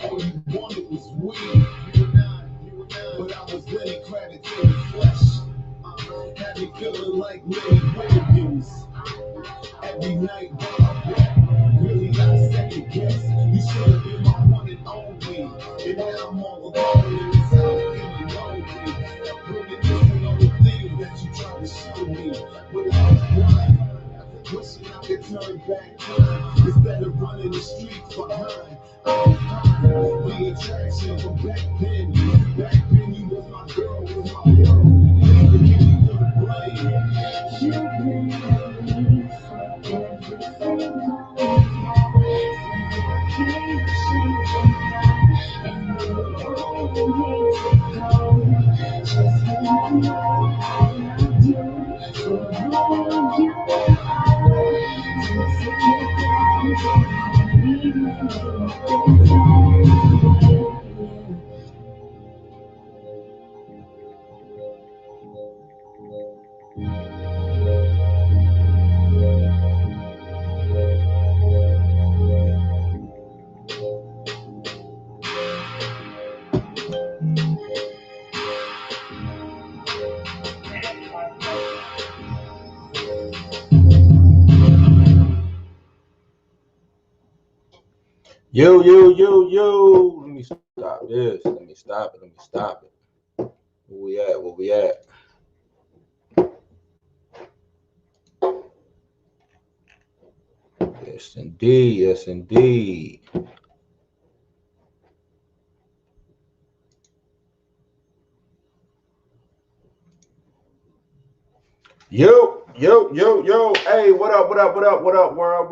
All you wanted was weed. But I was really crowded to the flesh. Had me feeling like Willie Williams. Every night while I'm back, really got second guess. You should have been my one and only. And now I'm all alone in this house feeling lonely. Really missing all the things that you tried to show me. But I was blind, wishing I could turn back time. Instead of running the streets behind. I'm fine. The attraction from back then. Back then you was my girl, was my world. Never give you for the blame. You've been me for everything keep changing now, and you only need to go. Just remember I love you for who you are. Don't forget that I'm leaving you. Yo. Let me stop this. Let me stop it. Where we at? Yes, indeed. Yo. Hey, what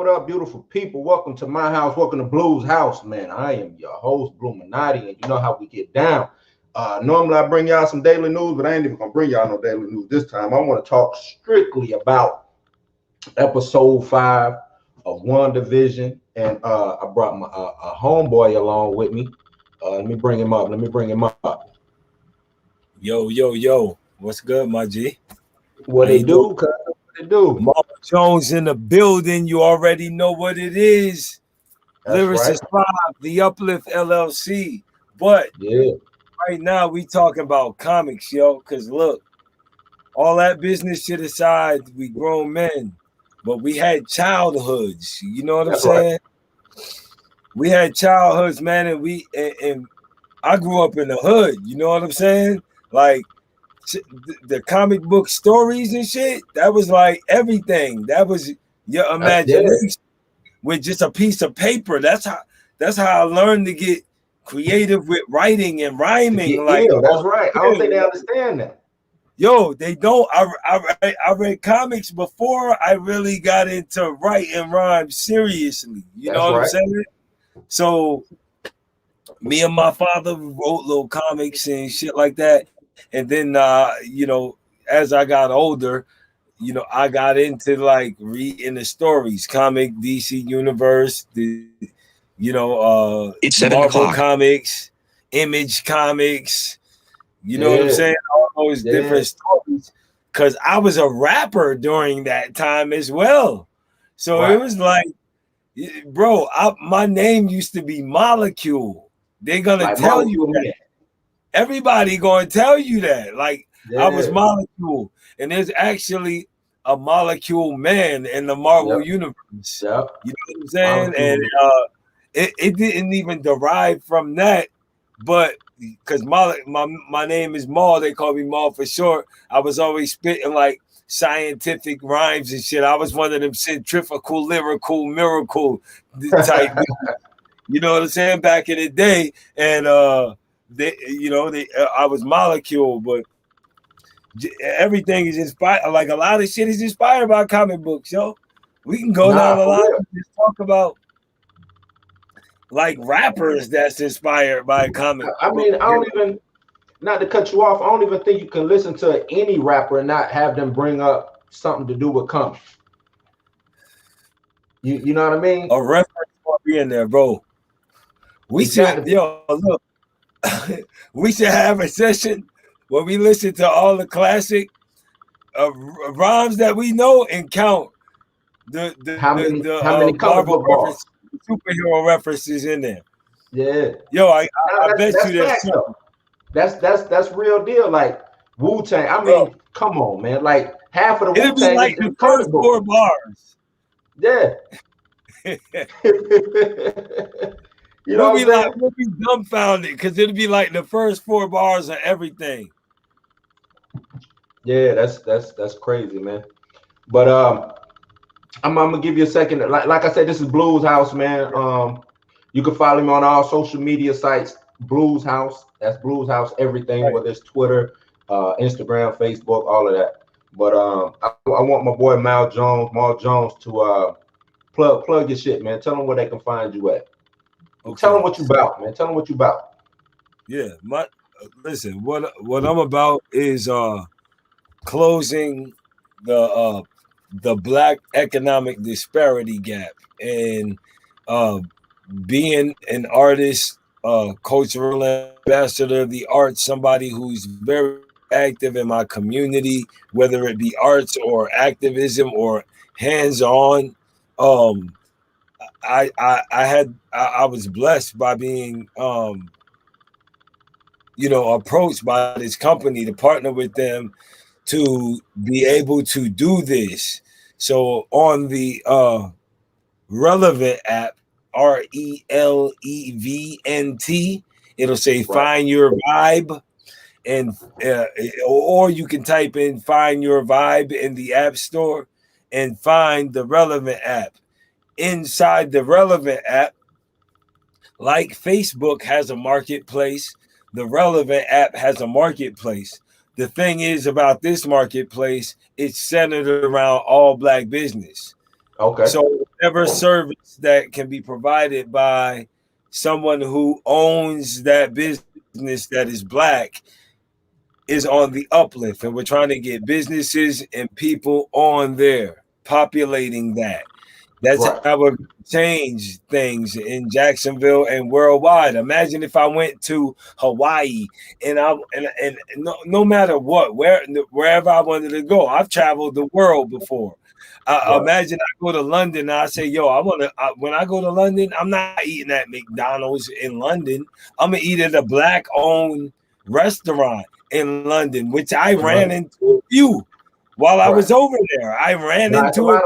up, beautiful people? Welcome to my house. Welcome to Blues House, man. I am your host, Bluminati, and you know how we get down. Normally I bring y'all some daily news, but I ain't even gonna bring y'all no daily news this time. I want to talk strictly about episode 5 of WandaVision, and I brought my a homeboy along with me. Let me bring him up. Yo. What's good, my G? What they do? Mark Jones in the building. You already know what it is. Lyricist 5, The Uplift LLC. But right now we talking about comics, yo. Because look, all that business to the side, we grown men. But we had childhoods. You know what I'm saying? We had childhoods, man, and I grew up in the hood. You know what I'm saying? Like, the comic book stories and shit, that was like everything. That was your imagination with just a piece of paper. That's how I learned to get creative with writing and rhyming. Like, that's right. I don't think they understand that. Yo, they don't. I read comics before I really got into writing rhymes seriously. You know what I'm saying? So me and my father wrote little comics and shit like that. And then, as I got older, I got into like reading the stories, comic, DC Universe, it's Marvel comics, Image comics, what I'm saying? All those different stories. Because I was a rapper during that time as well. So it was like, bro, my name used to be Molecule. They're going to tell you that. Everybody going to tell you that. Like, I was Molecule. And there's actually a Molecule Man in the Marvel universe. You know what I'm saying? Molecule. And it didn't even derive from that. But because my name is Maul, they call me Maul for short. I was always spitting like scientific rhymes and shit. I was one of them centrifugal, lyrical, miracle type. You know what I'm saying? Back in the day. And, I was Molecule, but everything is inspired. Like a lot of shit is inspired by comic books, yo. We can go down a lot and just talk about like rappers that's inspired by comic. I mean, I don't even, not to cut you off, I don't even think you can listen to any rapper and not have them bring up something to do with comics. You know what I mean? A reference will be in there, bro. We should have a session where we listen to all the classic rhymes that we know and count how many comic book bars, superhero references in there. Yeah. Yo, I bet That's you there's facts something. though. That's real deal. Like Wu-Tang. I Bro, mean, come on, man. Like half of the it'll be Wu-Tang like is the comic first book. 4 bars. Yeah. You know what I'm saying? We'll be dumbfounded because it'll be like the first 4 bars of everything. Yeah, that's crazy, man. But I'm gonna give you a second. Like I said, this is Blues House, man. You can follow me on all social media sites. Blues House. That's Blues House. Everything, Right. whether it's Twitter, Instagram, Facebook, all of that. But I want my boy Mal Jones, to plug your shit, man. Tell them where they can find you at. Okay. Tell them what you about, man. Tell them what you about. Yeah, listen. What I'm about is closing the black economic disparity gap and being an artist, cultural ambassador of the arts, somebody who's very active in my community, whether it be arts or activism or hands-on. Um, I was blessed by being approached by this company to partner with them to be able to do this. So on the Relevant app, RELEVNT, it'll say Find Your Vibe, and or you can type in Find Your Vibe in the App Store and find the Relevant app. Inside the Relevant app, like Facebook has a marketplace, the Relevant app has a marketplace. The thing is about this marketplace, it's centered around all black business. Okay. So whatever service that can be provided by someone who owns that business that is black is on the uplift. And we're trying to get businesses and people on there, populating that. That's Right. how we're change things in Jacksonville and worldwide. Imagine if I went to Hawaii and no matter what, wherever I wanted to go. I've traveled the world before. Right. Imagine I go to London and I say, yo, when I go to London, I'm not eating at McDonald's in London. I'm gonna eat at a black owned restaurant in London, which I ran into a few while I was over there. I ran into it.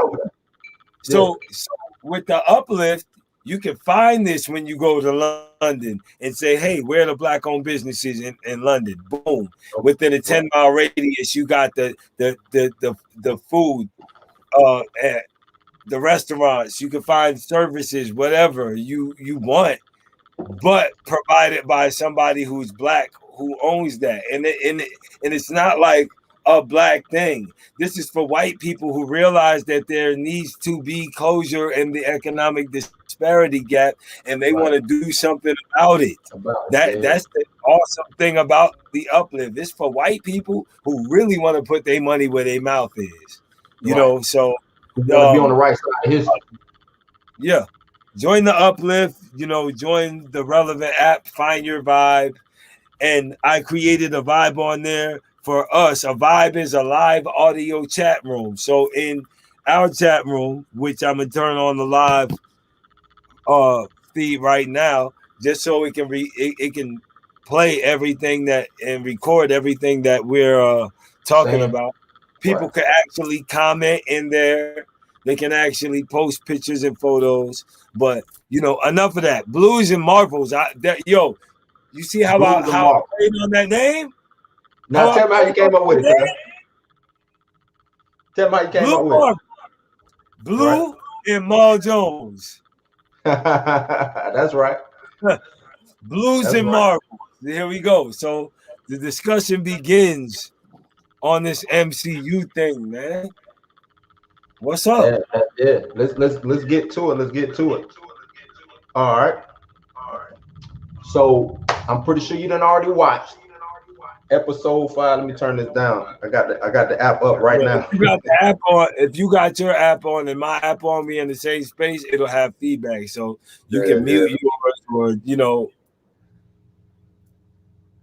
So with the uplift, you can find this when you go to London and say, hey, where are the black-owned businesses in London? Boom. Within a 10-mile radius, you got the food, the restaurants. You can find services, whatever you want, but provided by somebody who's black, who owns that. And it's not like a black thing. This is for white people who realize that there needs to be closure in the economic disparity gap, and they want to do something about it. That's the awesome thing about the uplift. It's for white people who really want to put their money where their mouth is. You know, so you want to be on the right side of history. Yeah. Join the uplift, join the Relevant app, Find Your Vibe. And I created a vibe on there for us. A vibe is a live audio chat room. So in our chat room, which I'm gonna turn on the live feed right now, just so it can it can play everything that and record everything that we're talking about. People can actually comment in there. They can actually post pictures and photos. But enough of that. Blues and Marvels. You see how I played on that name? Now tell me how you came up with it. Tell me how you came up with it. Blue and Mal Jones. That's right. Blues and Marvels. Here we go. So the discussion begins on this MCU thing, man. What's up? Yeah. Let's get to it. Let's get to it. All right. So I'm pretty sure you done already watched episode 5. Let me turn this down. I got the app up right now. If you got the app on, if you got your app on and my app on, we in the same space, it'll have feedback. So you can mute yours or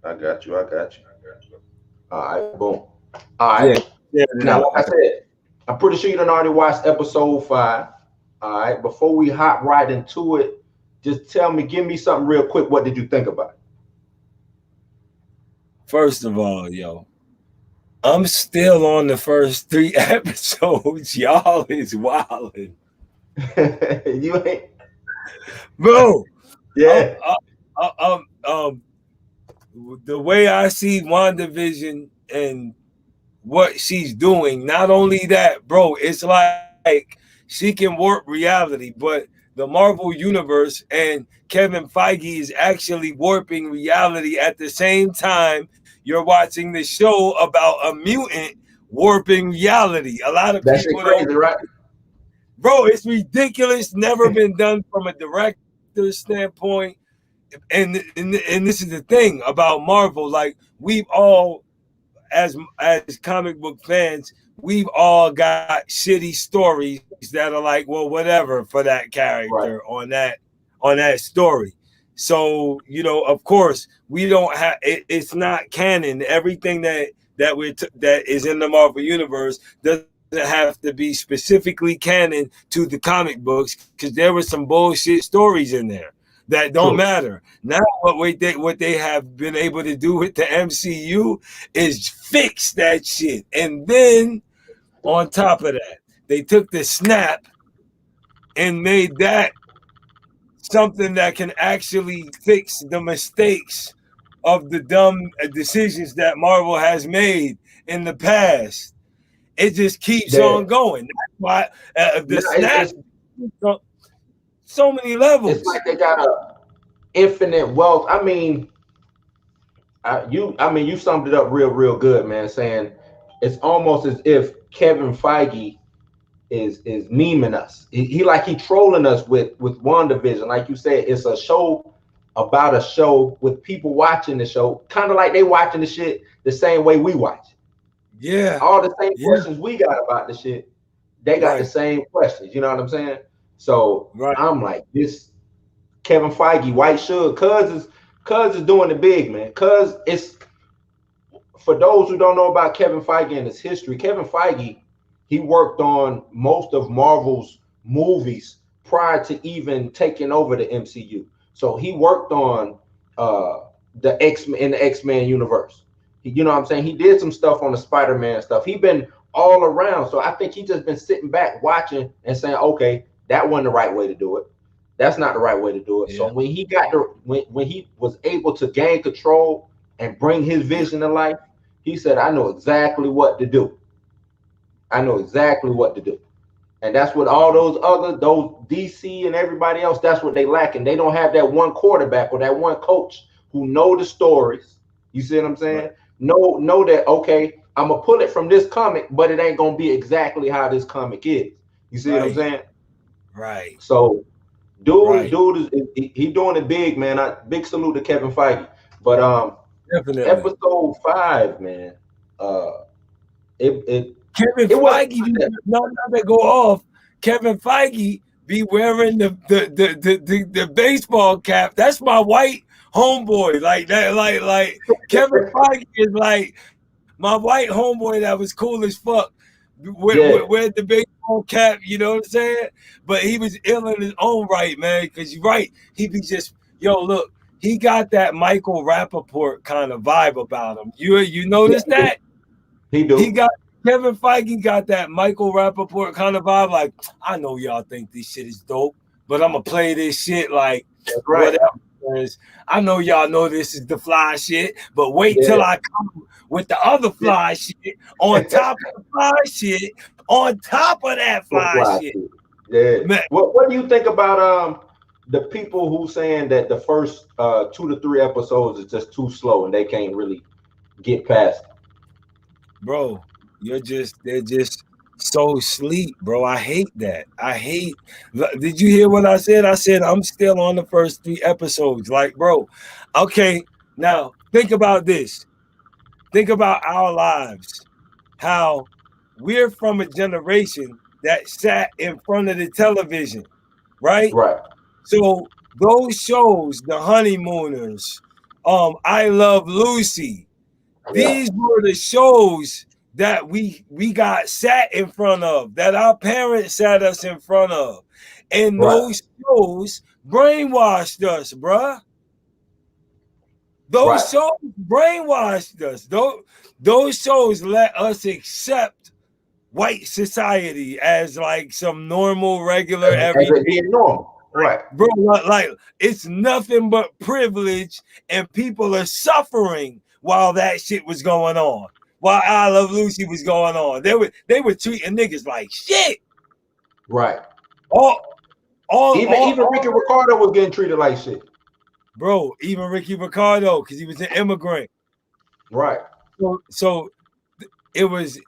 I got you. All right, boom. All right. Yeah, now, like I said, I'm pretty sure you done already watched episode 5. All right. Before we hop right into it, just tell me, give me something real quick. What did you think about it? First of all, yo, I'm still on the first 3 episodes. Y'all is wilding. You ain't, bro. yeah. The way I see WandaVision and what she's doing, not only that, bro, it's like she can warp reality, but the Marvel universe and Kevin Feige is actually warping reality at the same time you're watching the show about a mutant warping reality. A lot of That's people crazy, don't, right? bro, it's ridiculous, never been done from a director's standpoint. And this is the thing about Marvel, like we've all as comic book fans, we've all got shitty stories that are like, well, whatever for that character Right. on that story. So, of course, we don't have it's not canon. Everything that is in the Marvel universe doesn't have to be specifically canon to the comic books, because there were some bullshit stories in there that don't True. matter. Now what they have been able to do with the MCU is fix that shit. And then on top of that, they took the snap and made that something that can actually fix the mistakes of the dumb decisions that Marvel has made in the past. It just keeps on going. That's why the snap, so many levels. It's like they got a infinite wealth. I mean, you summed it up real good, man. Saying it's almost as if Kevin Feige is memeing us. He like he trolling us with WandaVision. Like you said, it's a show about a show with people watching the show, kind of like they watching the shit the same way we watch it. Yeah. All the same questions we got about the shit, they got the same questions. You know what I'm saying? So I'm like, this Kevin Feige, white sugar, cuz is doing the big, man. Cuz it's, for those who don't know about Kevin Feige and his history, Kevin Feige, he worked on most of Marvel's movies prior to even taking over the MCU. So he worked on the X-Men universe. You know what I'm saying? He did some stuff on the Spider-Man stuff. He been all around. So I think he just been sitting back watching and saying, okay, that wasn't the right way to do it. That's not the right way to do it. Yeah. So when he got when he was able to gain control and bring his vision to life, he said, I know exactly what to do. I know exactly what to do. And that's what all those DC and everybody else, that's what they lacking. They don't have that one quarterback or that one coach who know the stories. You see what I'm saying? Right. Know that, okay, I'm going to pull it from this comic, but it ain't going to be exactly how this comic is. You see what I'm saying? Right. So dude is he doing it big, man. Big salute to Kevin Feige. But definitely. Episode 5, man. Kevin Feige, not to go off. Kevin Feige be wearing the baseball cap. That's my white homeboy. Like that, like Kevin Feige is like my white homeboy that was cool as fuck. Wear the baseball cap, you know what I'm saying? But he was ill in his own right, man. Because you're right, he be just, look, he got that Michael Rappaport kind of vibe about him. You notice that? He do. Kevin Feige got that Michael Rappaport kind of vibe. Like, I know y'all think this shit is dope, but I'm gonna play this shit like whatever. I know y'all know this is the fly shit, but wait till I come with the other fly shit on top of the fly shit on top of that fly shit. Yeah. Man. What do you think about the people who saying that the first 2 to 3 episodes is just too slow and they can't really get past it? Bro, they're just so sleep, bro. I hate that. Did you hear what I said? I said I'm still on the first 3 episodes. Like, bro, okay, now think about this. Think about our lives. How we're from a generation that sat in front of the television, right? Right. So those shows, The Honeymooners, I Love Lucy, these were the shows that we got sat in front of, that our parents sat us in front of. And those shows brainwashed us, bruh. Those shows brainwashed us. Those shows let us accept white society as like some normal, regular, everyday normal. Right. Bro, like it's nothing but privilege, and people are suffering while that shit was going on. While I Love Lucy was going on. They were treating niggas like shit. Right. Even Ricky Ricardo was getting treated like shit. Bro, even Ricky Ricardo, because he was an immigrant. Right. So it was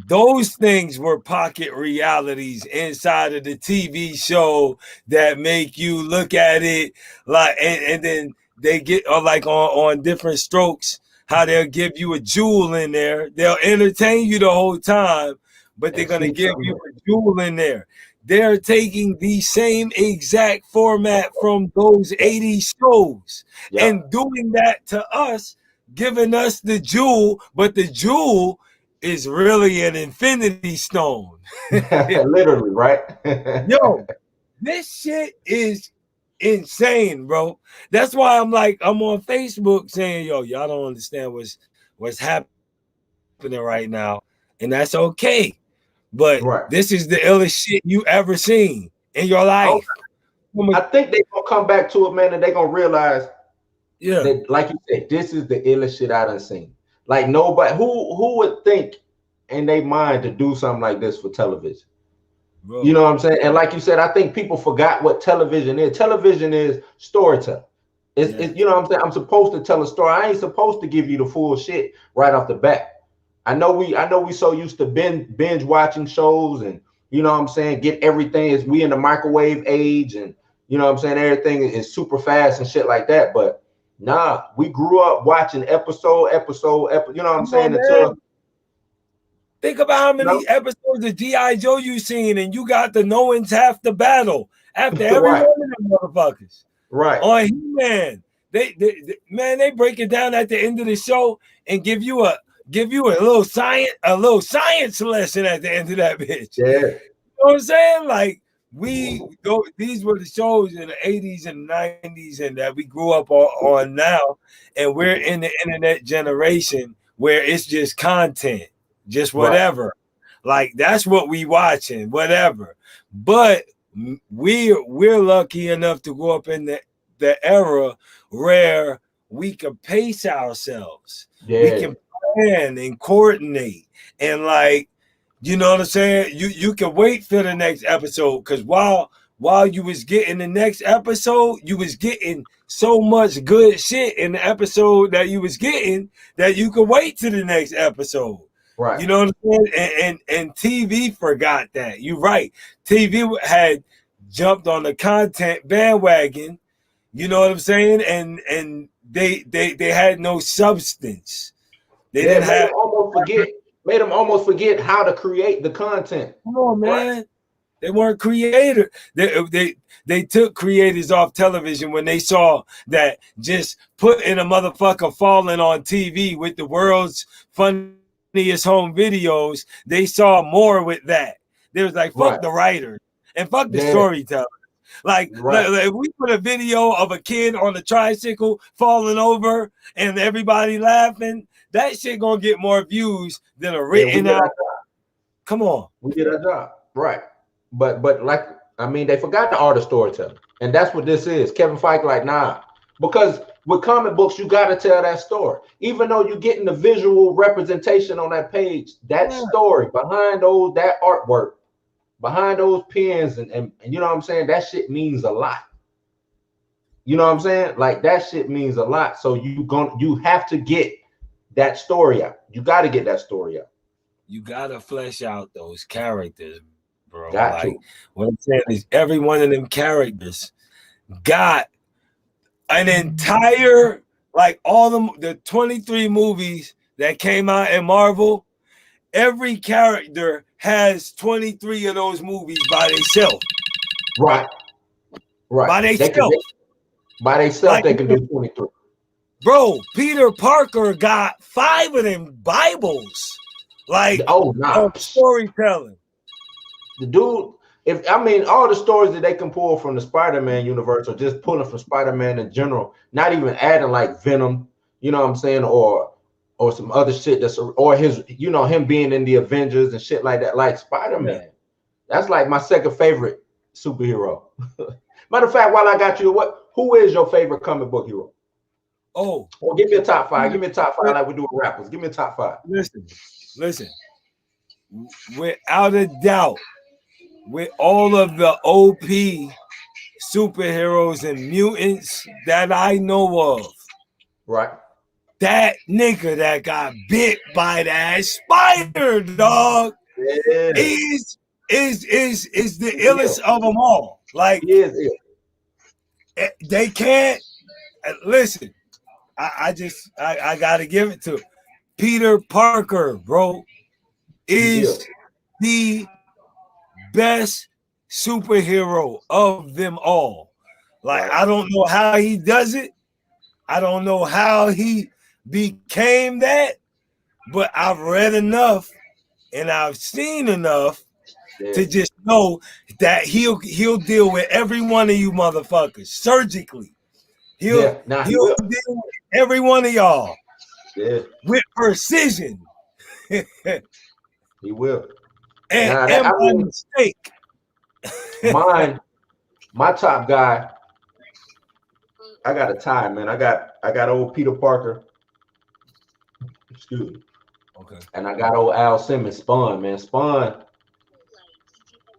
those things were pocket realities inside of the TV show that make you look at it like, and then they get like on different strokes, how they'll give you a jewel in there. They'll entertain you the whole time, but they're going to give you a jewel in there. They're taking the same exact format from those 80s shows and doing that to us, giving us the jewel, but the jewel is really an infinity stone. Literally, right? Yo, this shit is insane, bro. That's why I'm on Facebook saying, yo, y'all don't understand what's happening right now. And that's okay. But this is the illest shit you ever seen in your life. I think they're gonna come back to it, man, and they're gonna realize, that, like you said, this is the illest shit I done seen. Like nobody who would think in their mind to do something like this for television. Bro. You know what I'm saying? And like you said, I think people forgot what television is. Television is storytelling. It's you know what I'm saying? I'm supposed to tell a story. I ain't supposed to give you the full shit right off the bat. I know we so used to binge watching shows, and you know what I'm saying, get everything. As we in the microwave age, and you know what I'm saying, everything is super fast and shit like that. But nah, we grew up watching episode, you know what I'm saying? Until think about how many episodes of G.I. Joe you seen, and you got the knowing's half the battle after every one of them motherfuckers. Right. On He-Man. They break it down at the end of the show and give you a little science lesson at the end of that bitch. Yeah. You know what I'm saying? Like these were the shows in the 80s and 90s and that we grew up on now, and we're in the internet generation where it's just content, just whatever. Like that's what we watching, whatever. But we're lucky enough to grow up in the era where we can pace ourselves. We can plan and coordinate, and like, you know what I'm saying? You can wait for the next episode, because while you was getting the next episode, you was getting so much good shit in the episode that you was getting that you could wait to the next episode. Right. You know what I'm saying? And TV forgot that. You're right. TV had jumped on the content bandwagon. You know what I'm saying? And they had no substance. They didn't have made them almost forget how to create the content. Come on, man. Right. They weren't creators. They took creators off television when they saw that just putting a motherfucker falling on TV with the world's funniest home videos, they saw more with that. They was like, fuck the writer and fuck the storyteller. Like, if we put a video of a kid on a tricycle falling over and everybody laughing, that shit gonna get more views than a written out. Come on. We did our job. Right. But like, I mean, they forgot the art of storytelling. And that's what this is. Kevin Feige like, nah. Because with comic books, you got to tell that story. Even though you're getting the visual representation on that page, that story behind that artwork, behind those pens, and you know what I'm saying? That shit means a lot. You know what I'm saying? Like, that shit means a lot. So you have to get that story out. You got to get that story out. You got to flesh out those characters, bro. Like, what I'm saying is every one of them characters got an entire, like all the 23 movies that came out in Marvel, every character has 23 of those movies by themselves. Right. By themselves. By themselves, they can do 23. Bro, Peter Parker got 5 of them Bibles. Like, storytelling. The dude, if I mean all the stories that they can pull from the Spider-Man universe, or just pulling from Spider-Man in general, not even adding like Venom, you know what I'm saying, or some other shit that's, or his, you know, him being in the Avengers and shit like that, like Spider-Man. Yeah. That's like my second favorite superhero. Matter of fact, while I got you, who is your favorite comic book hero? Oh, well, give me a top five. Give me a top five like we do with rappers. Give me a top five. Listen. Without a doubt, with all of the OP superheroes and mutants that I know of, right? That nigga that got bit by that spider, dog, is the illest of them all. Like, they can't listen. I gotta give it to Peter Parker, bro. Is the best superhero of them all. Like, I don't know how he does it. I don't know how he became that, but I've read enough and I've seen enough to just know that he'll deal with every one of you motherfuckers surgically. He'll deal with every one of y'all with precision. He will. And by mistake. My top guy, I got a tie, man. I got old Peter Parker. Excuse me. Okay. And I got old Al Simmons, Spawn, man. Spawn.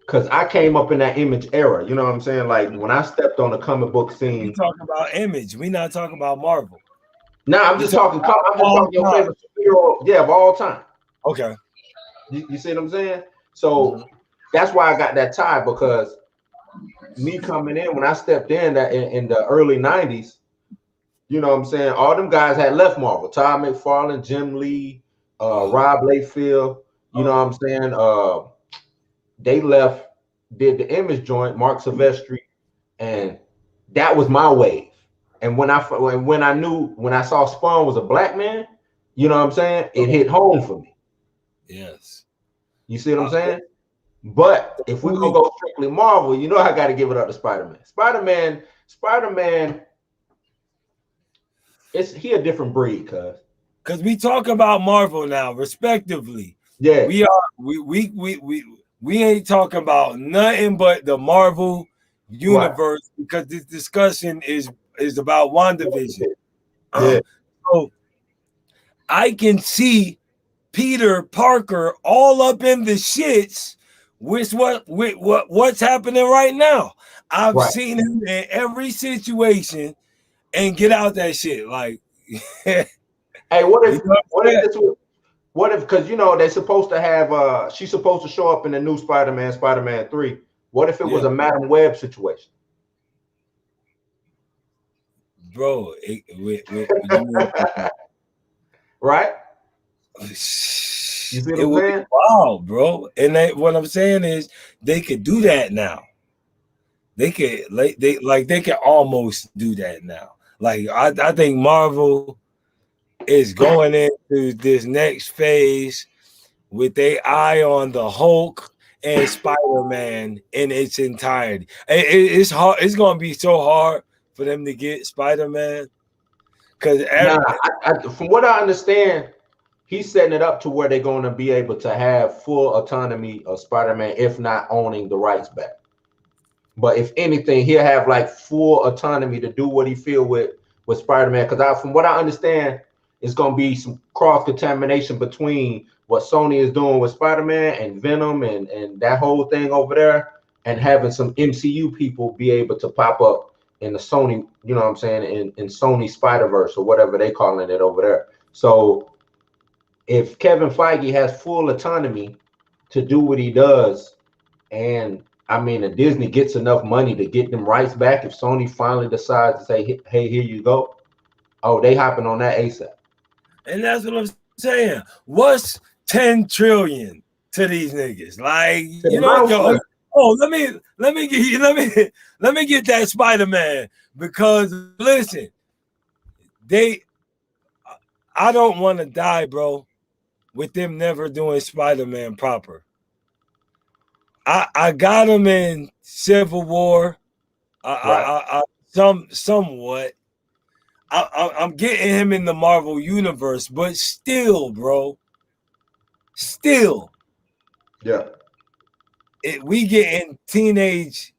Because I came up in that Image era. You know what I'm saying? Like, when I stepped on the comic book scene. We talking about Image. We not talking about Marvel. No, I'm just talking your favorite superhero, of all time. Okay. You see what I'm saying? So that's why I got that tie, because me coming in, when I stepped in that in the early 90s, you know what I'm saying, all them guys had left Marvel. Todd McFarlane, Jim Lee, Rob Liefeld, you know what I'm saying? They left, did the Image joint, Mark Silvestri, and that was my wave. And when I saw Spawn was a black man, you know what I'm saying, it hit home for me. Yes. You see what I'm saying? But if we're gonna go strictly Marvel, you know I got to give it up to Spider-Man. Spider-Man, he a different breed, cause we talk about Marvel now, respectively. Yeah, we ain't talking about nothing but the Marvel universe, because this discussion is about WandaVision. Yeah. So I can see Peter Parker all up in the shits with what's happening right now. I've seen him in every situation and get out that shit. Like, hey, what if because you know they're supposed to have she's supposed to show up in the new Spider-Man 3. What if it was a Madam Web situation? Bro, right? You see what I'm saying? Wow, bro. And what I'm saying is they could do that now. They could almost do that now. Like, I think Marvel is going into this next phase with their eye on the Hulk and Spider-Man in its entirety. It's hard. It's going to be so hard for them to get Spider-Man, because from what I understand, he's setting it up to where they're going to be able to have full autonomy of Spider-Man, if not owning the rights back. But if anything, he'll have like full autonomy to do what he feel with Spider-Man. Because from what I understand, it's going to be some cross-contamination between what Sony is doing with Spider-Man and Venom and that whole thing over there, and having some MCU people be able to pop up in the Sony, you know what I'm saying, in Sony Spider-Verse or whatever they calling it over there. So if Kevin Feige has full autonomy to do what he does, and I mean, if Disney gets enough money to get them rights back, if Sony finally decides to say, hey, here you go, they hopping on that ASAP. And that's what I'm saying. What's 10 trillion to these niggas? Like, you know, let me get that Spider-Man, because listen, I don't want to die, bro, with them never doing Spider-Man proper. I got him in Civil War. Somewhat. I'm getting him in the Marvel universe, but still, bro. Still. Yeah. We getting teenage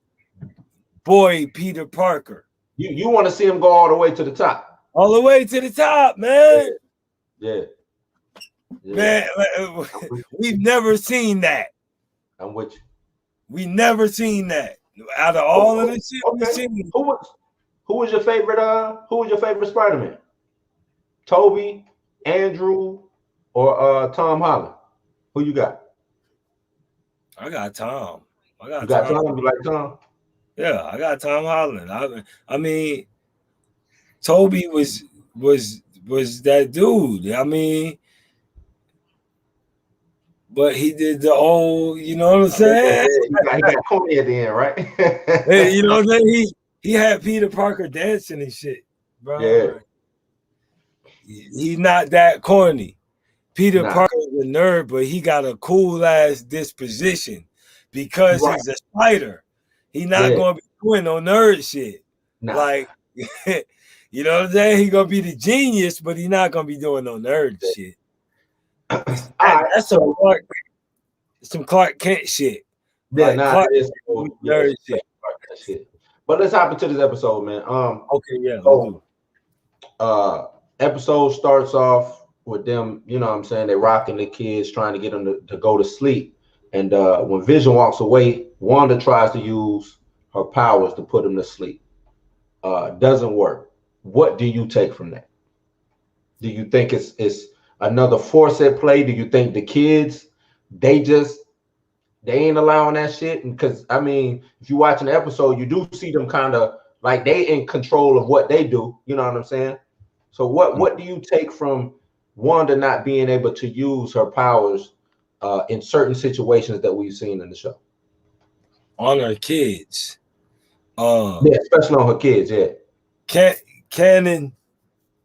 boy Peter Parker. You want to see him go all the way to the top. All the way to the top, man. Yeah. Man, we've never seen that. I'm with you. We never seen that. Out of all of the shit we've seen. Who was your favorite Spider-Man? Toby, Andrew, or Tom Holland? Who you got? I got Tom. You got Tom? You like Tom? Yeah, I got Tom Holland. I mean, Toby was that dude. I mean, but he did the old, you know what I'm saying? He got corny at the end, right? You know what I'm saying? He had Peter Parker dancing and shit, bro. Yeah. He's not that corny. Peter Parker is a nerd, but he got a cool ass disposition because he's a spider. He's not gonna be doing no nerd shit. Like, you know what I'm saying? He's gonna be the genius, but he's not gonna be doing no nerd shit. That's some Clark Kent shit. Yeah, like, nerd shit. But let's hop into this episode, man. Okay, yeah. Episode starts off with them, you know what I'm saying, they're rocking the kids, trying to get them to go to sleep. And when Vision walks away, Wanda tries to use her powers to put him to sleep. Doesn't work. What do you take from that? Do you think it's another force at play? Do you think the kids, they ain't allowing that shit? Because I mean, if you watch an episode, you do see them kind of like they in control of what they do. You know what I'm saying? So what do you take from Wanda not being able to use her powers in certain situations that we've seen in the show? On her kids. Yeah, especially on her kids, yeah. Canon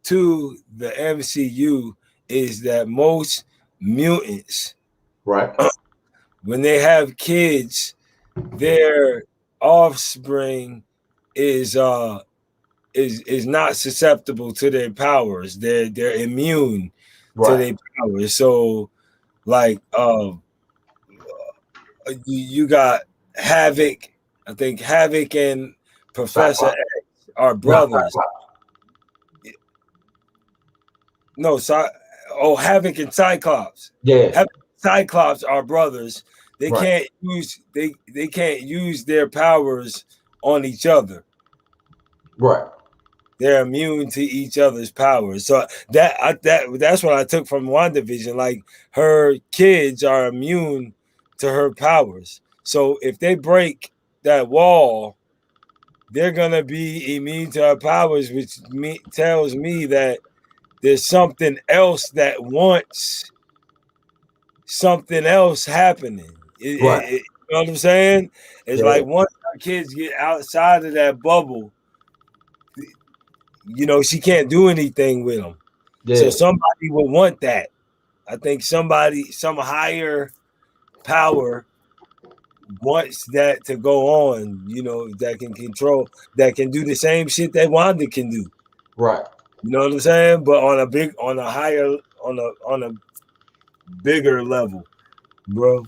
to the MCU is that most mutants, right, when they have kids, their offspring is not susceptible to their powers. They're immune to their powers. So, like, you got Havoc. I think Havoc and Professor X are brothers. No, Havoc and Cyclops. Yeah, Havoc and Cyclops are brothers. They can't use their powers on each other. Right. They're immune to each other's powers. So that's what I took from WandaVision. Like, her kids are immune to her powers. So if they break that wall, they're gonna be immune to her powers, which tells me that there's something else that wants something else happening. You know what I'm saying? It's like once our kids get outside of that bubble, you know, she can't do anything with them. Yeah. So somebody would want that. I think some higher power wants that to go on, you know, that can control, that can do the same shit that Wanda can do. Right. You know what I'm saying? But on a bigger level, bro.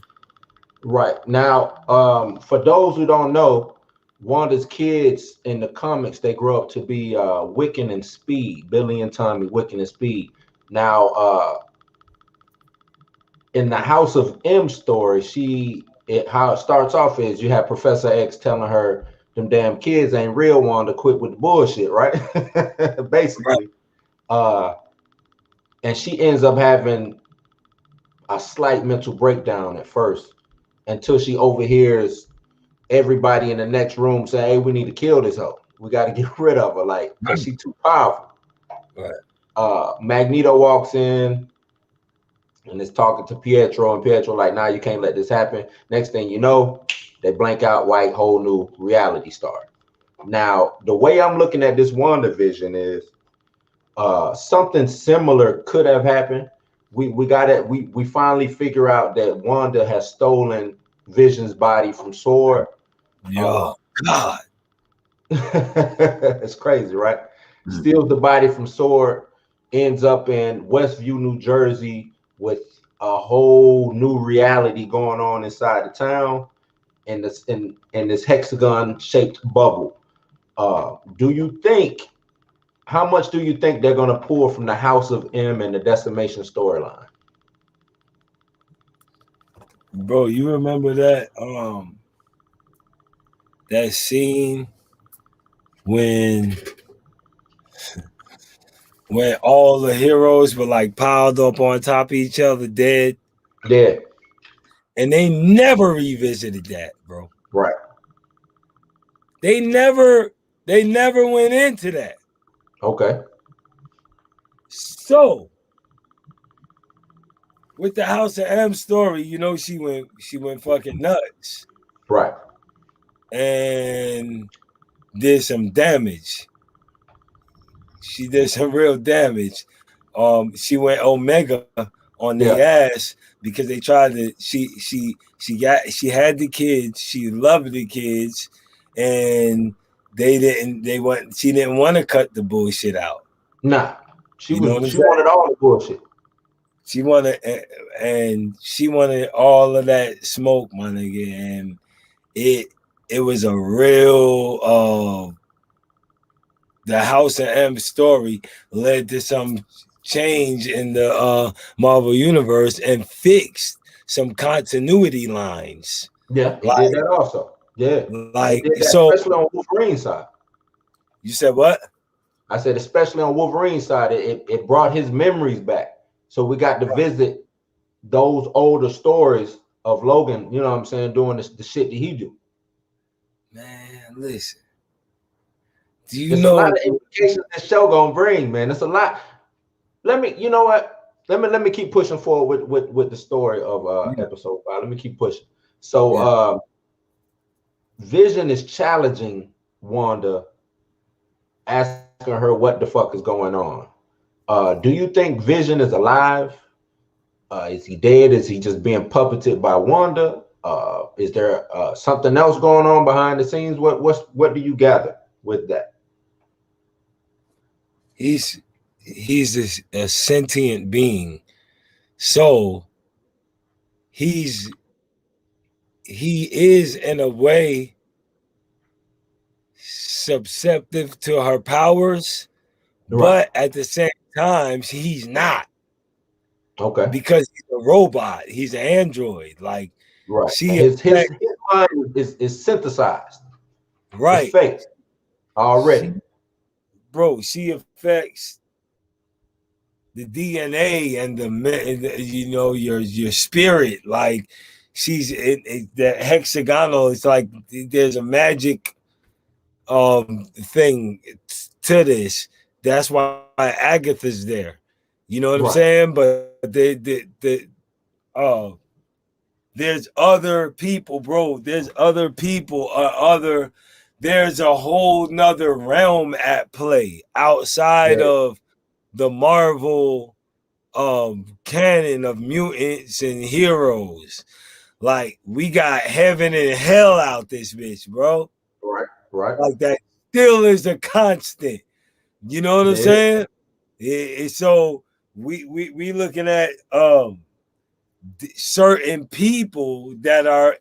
Right. Now, for those who don't know, Wanda's kids in the comics, they grow up to be Wiccan and Speed, Billy and Tommy, Wiccan and Speed. Now, in the House of M story, how it starts off is you have Professor X telling her them damn kids ain't real, Wanda, quit with the bullshit, right? Basically. Right. And she ends up having a slight mental breakdown at first until she overhears everybody in the next room say, hey, we need to kill this hoe. We got to get rid of her, like, because she's too powerful. Right. Magneto walks in and is talking to Pietro, and Pietro like, nah, you can't let this happen. Next thing you know, they blank out, white, whole new reality start. Now, the way I'm looking at this WandaVision is something similar could have happened. We finally figure out that Wanda has stolen Vision's body from Sword. Yo, God. It's crazy, right? Steals the body from Sword, ends up in Westview, New Jersey, with a whole new reality going on inside the town in this hexagon shaped bubble. Do you think how much do you think they're gonna pull from the House of M and the Decimation storyline? Bro, you remember that that scene when all the heroes were like piled up on top of each other dead? Yeah. And they never revisited that, bro. Right. They never went into that. Okay. So with the House of M story, you know, she went fucking nuts. Right. And did some damage. She did some real damage. She went Omega on their ass because they tried to. She had the kids. She loved the kids, and they didn't. They went. She didn't want to cut the bullshit out. Nah, she wanted all the bullshit. She wanted, and she wanted all of that smoke, my nigga, and it was a real. The House of M story led to some change in the Marvel universe and fixed some continuity lines. Yeah, he did that also. Yeah, like he did that, so. Especially on Wolverine's side. You said what? I said especially on Wolverine's side, it brought his memories back. So we got to visit those older stories of Logan. You know what I'm saying? Doing the shit that he do. Man, listen. Do There's a lot of implications this show gonna bring, man. It's a lot. You know what? Let me keep pushing forward with the story of episode 5. Let me keep pushing. So Vision is challenging Wanda, asking her what the fuck is going on. Do you think Vision is alive? Is he dead? Is he just being puppeted by Wanda? Is there something else going on behind the scenes? What do you gather with that? He's a sentient being, so he is in a way susceptible to her powers, right. But at the same time, he's not. Okay. Because he's a robot, he's an android. Like right. His mind is synthesized. Right. It's fake already. Bro, she affects the DNA and the you know your spirit. Like she's the hexagonal. It's like there's a magic thing to this. That's why Agatha's there. You know what I'm saying? But there's other people, bro. There's other people. There's a whole nother realm at play outside of the Marvel canon of mutants and heroes. Like we got heaven and hell out this bitch, bro. Right. Like that still is a constant. You know what I'm saying? So we looking at certain people that are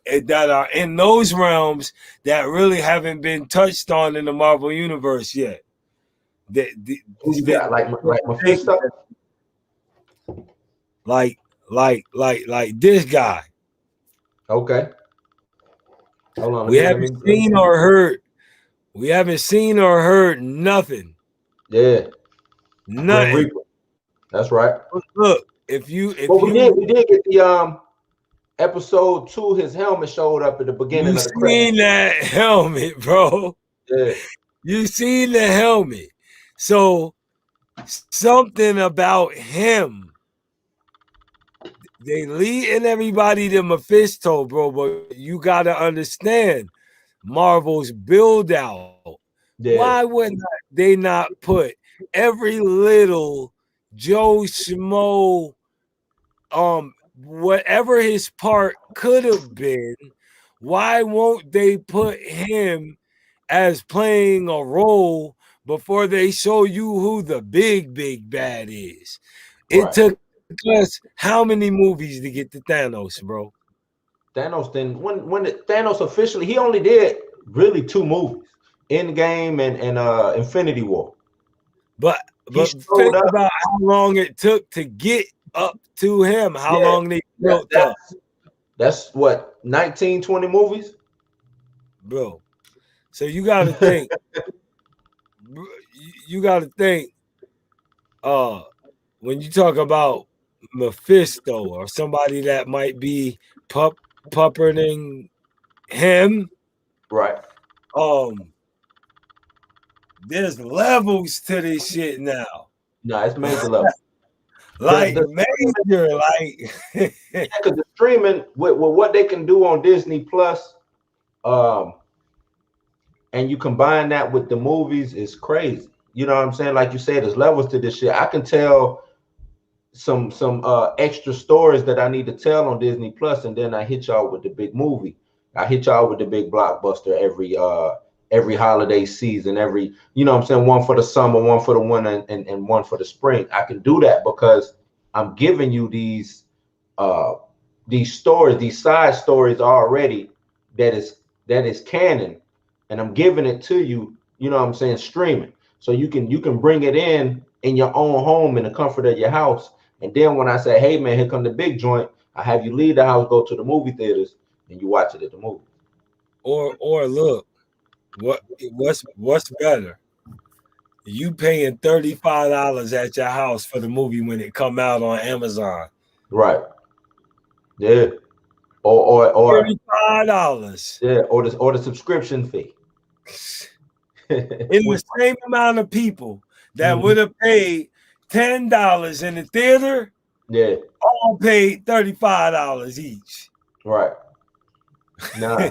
in those realms that really haven't been touched on in the Marvel universe yet. Who you got? Like Mephisto? Like this guy. Okay. Hold on. We haven't seen or heard nothing. Yeah. Nothing. That's right. Look, we did get the episode 2. His helmet showed up at the beginning of the credits. You seen that helmet, bro? Yeah. You seen the helmet. So something about him. They leading everybody to Mephisto, bro. But you gotta understand Marvel's build out. Yeah. Why would they not put every little Joe Schmo whatever his part could have been, why won't they put him as playing a role before they show you who the big bad is? It took us how many movies to get to Thanos, bro? Thanos then when Thanos officially, he only did really 2 movies, Endgame and Infinity War. But think about how long it took to get up to him. How long they built up. That's what, 19, 20 movies? Bro. So you gotta think. You gotta think. When you talk about Mephisto or somebody that might be puppeting him, right? There's levels to this shit now. No, it's major level. Like major, like because the streaming with what they can do on Disney Plus, and you combine that with the movies, is crazy. You know what I'm saying? Like you said, there's levels to this shit. I can tell some extra stories that I need to tell on Disney Plus, and then I hit y'all with the big movie. I hit y'all with the big blockbuster every holiday season, you know what I'm saying, one for the summer, one for the winter, and one for the spring. I can do that because I'm giving you these stories, these side stories already that is canon, and I'm giving it to you, you know what I'm saying, streaming. So you can bring it in your own home in the comfort of your house. And then when I say, hey man, here come the big joint, I have you leave the house, go to the movie theaters, and you watch it at the movie. Or look, what's better? You paying $35 at your house for the movie when it come out on Amazon. Right. Yeah. Or $35. Yeah, or the subscription fee. In the same amount of people that would have paid $10 in the theater, yeah, all paid $35 each. Right. Nah.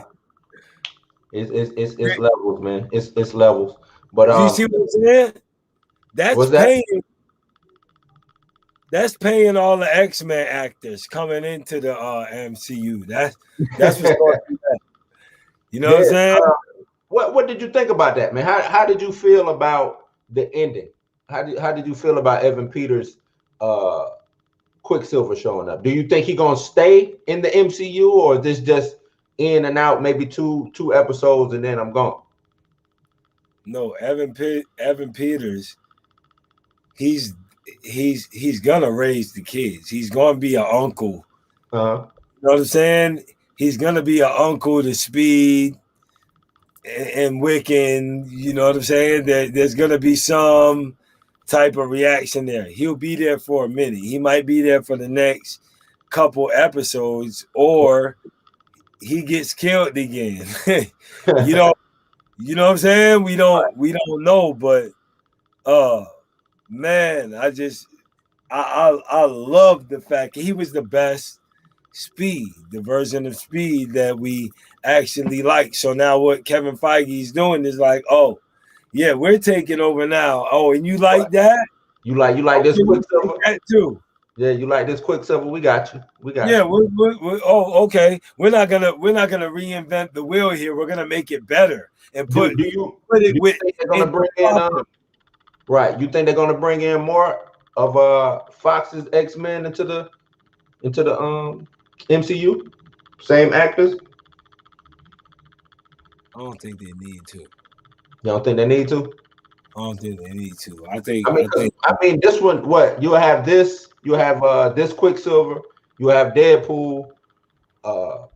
It's levels, man. It's levels. But you see what I'm saying? That's paying all the X-Men actors coming into the MCU. That's what's going on. You know what I'm saying? What did you think about that, man? How did you feel about the ending? How did you feel about Evan Peters' Quicksilver showing up? Do you think he's gonna stay in the MCU, or is this just in and out, maybe two episodes and then I'm gone? No, Evan Peters, he's gonna raise the kids. He's gonna be an uncle. You know what I'm saying? He's gonna be an uncle to Speed and Wiccan. You know what I'm saying? There's gonna be some type of reaction there. He'll be there for a minute. He might be there for the next couple episodes, or he gets killed again. You know what I'm saying? We don't know, but man, I love the fact he was the best Speed, the version of Speed that we actually like. So now what Kevin Feige is doing is like, oh yeah, we're taking over now. Oh, and you like that? You like this Quicksilver? That too. Yeah, you like this Quicksilver? We got you. Yeah, we're okay. We're not gonna reinvent the wheel here. We're gonna make it better and put it with. Think they're gonna bring in? Right. You think they're gonna bring in more of Fox's X-Men into the MCU? Same actors? I don't think they need to. You don't think they need to? I don't think they need to. I mean, this one, what you have this, you have this Quicksilver, you have Deadpool. I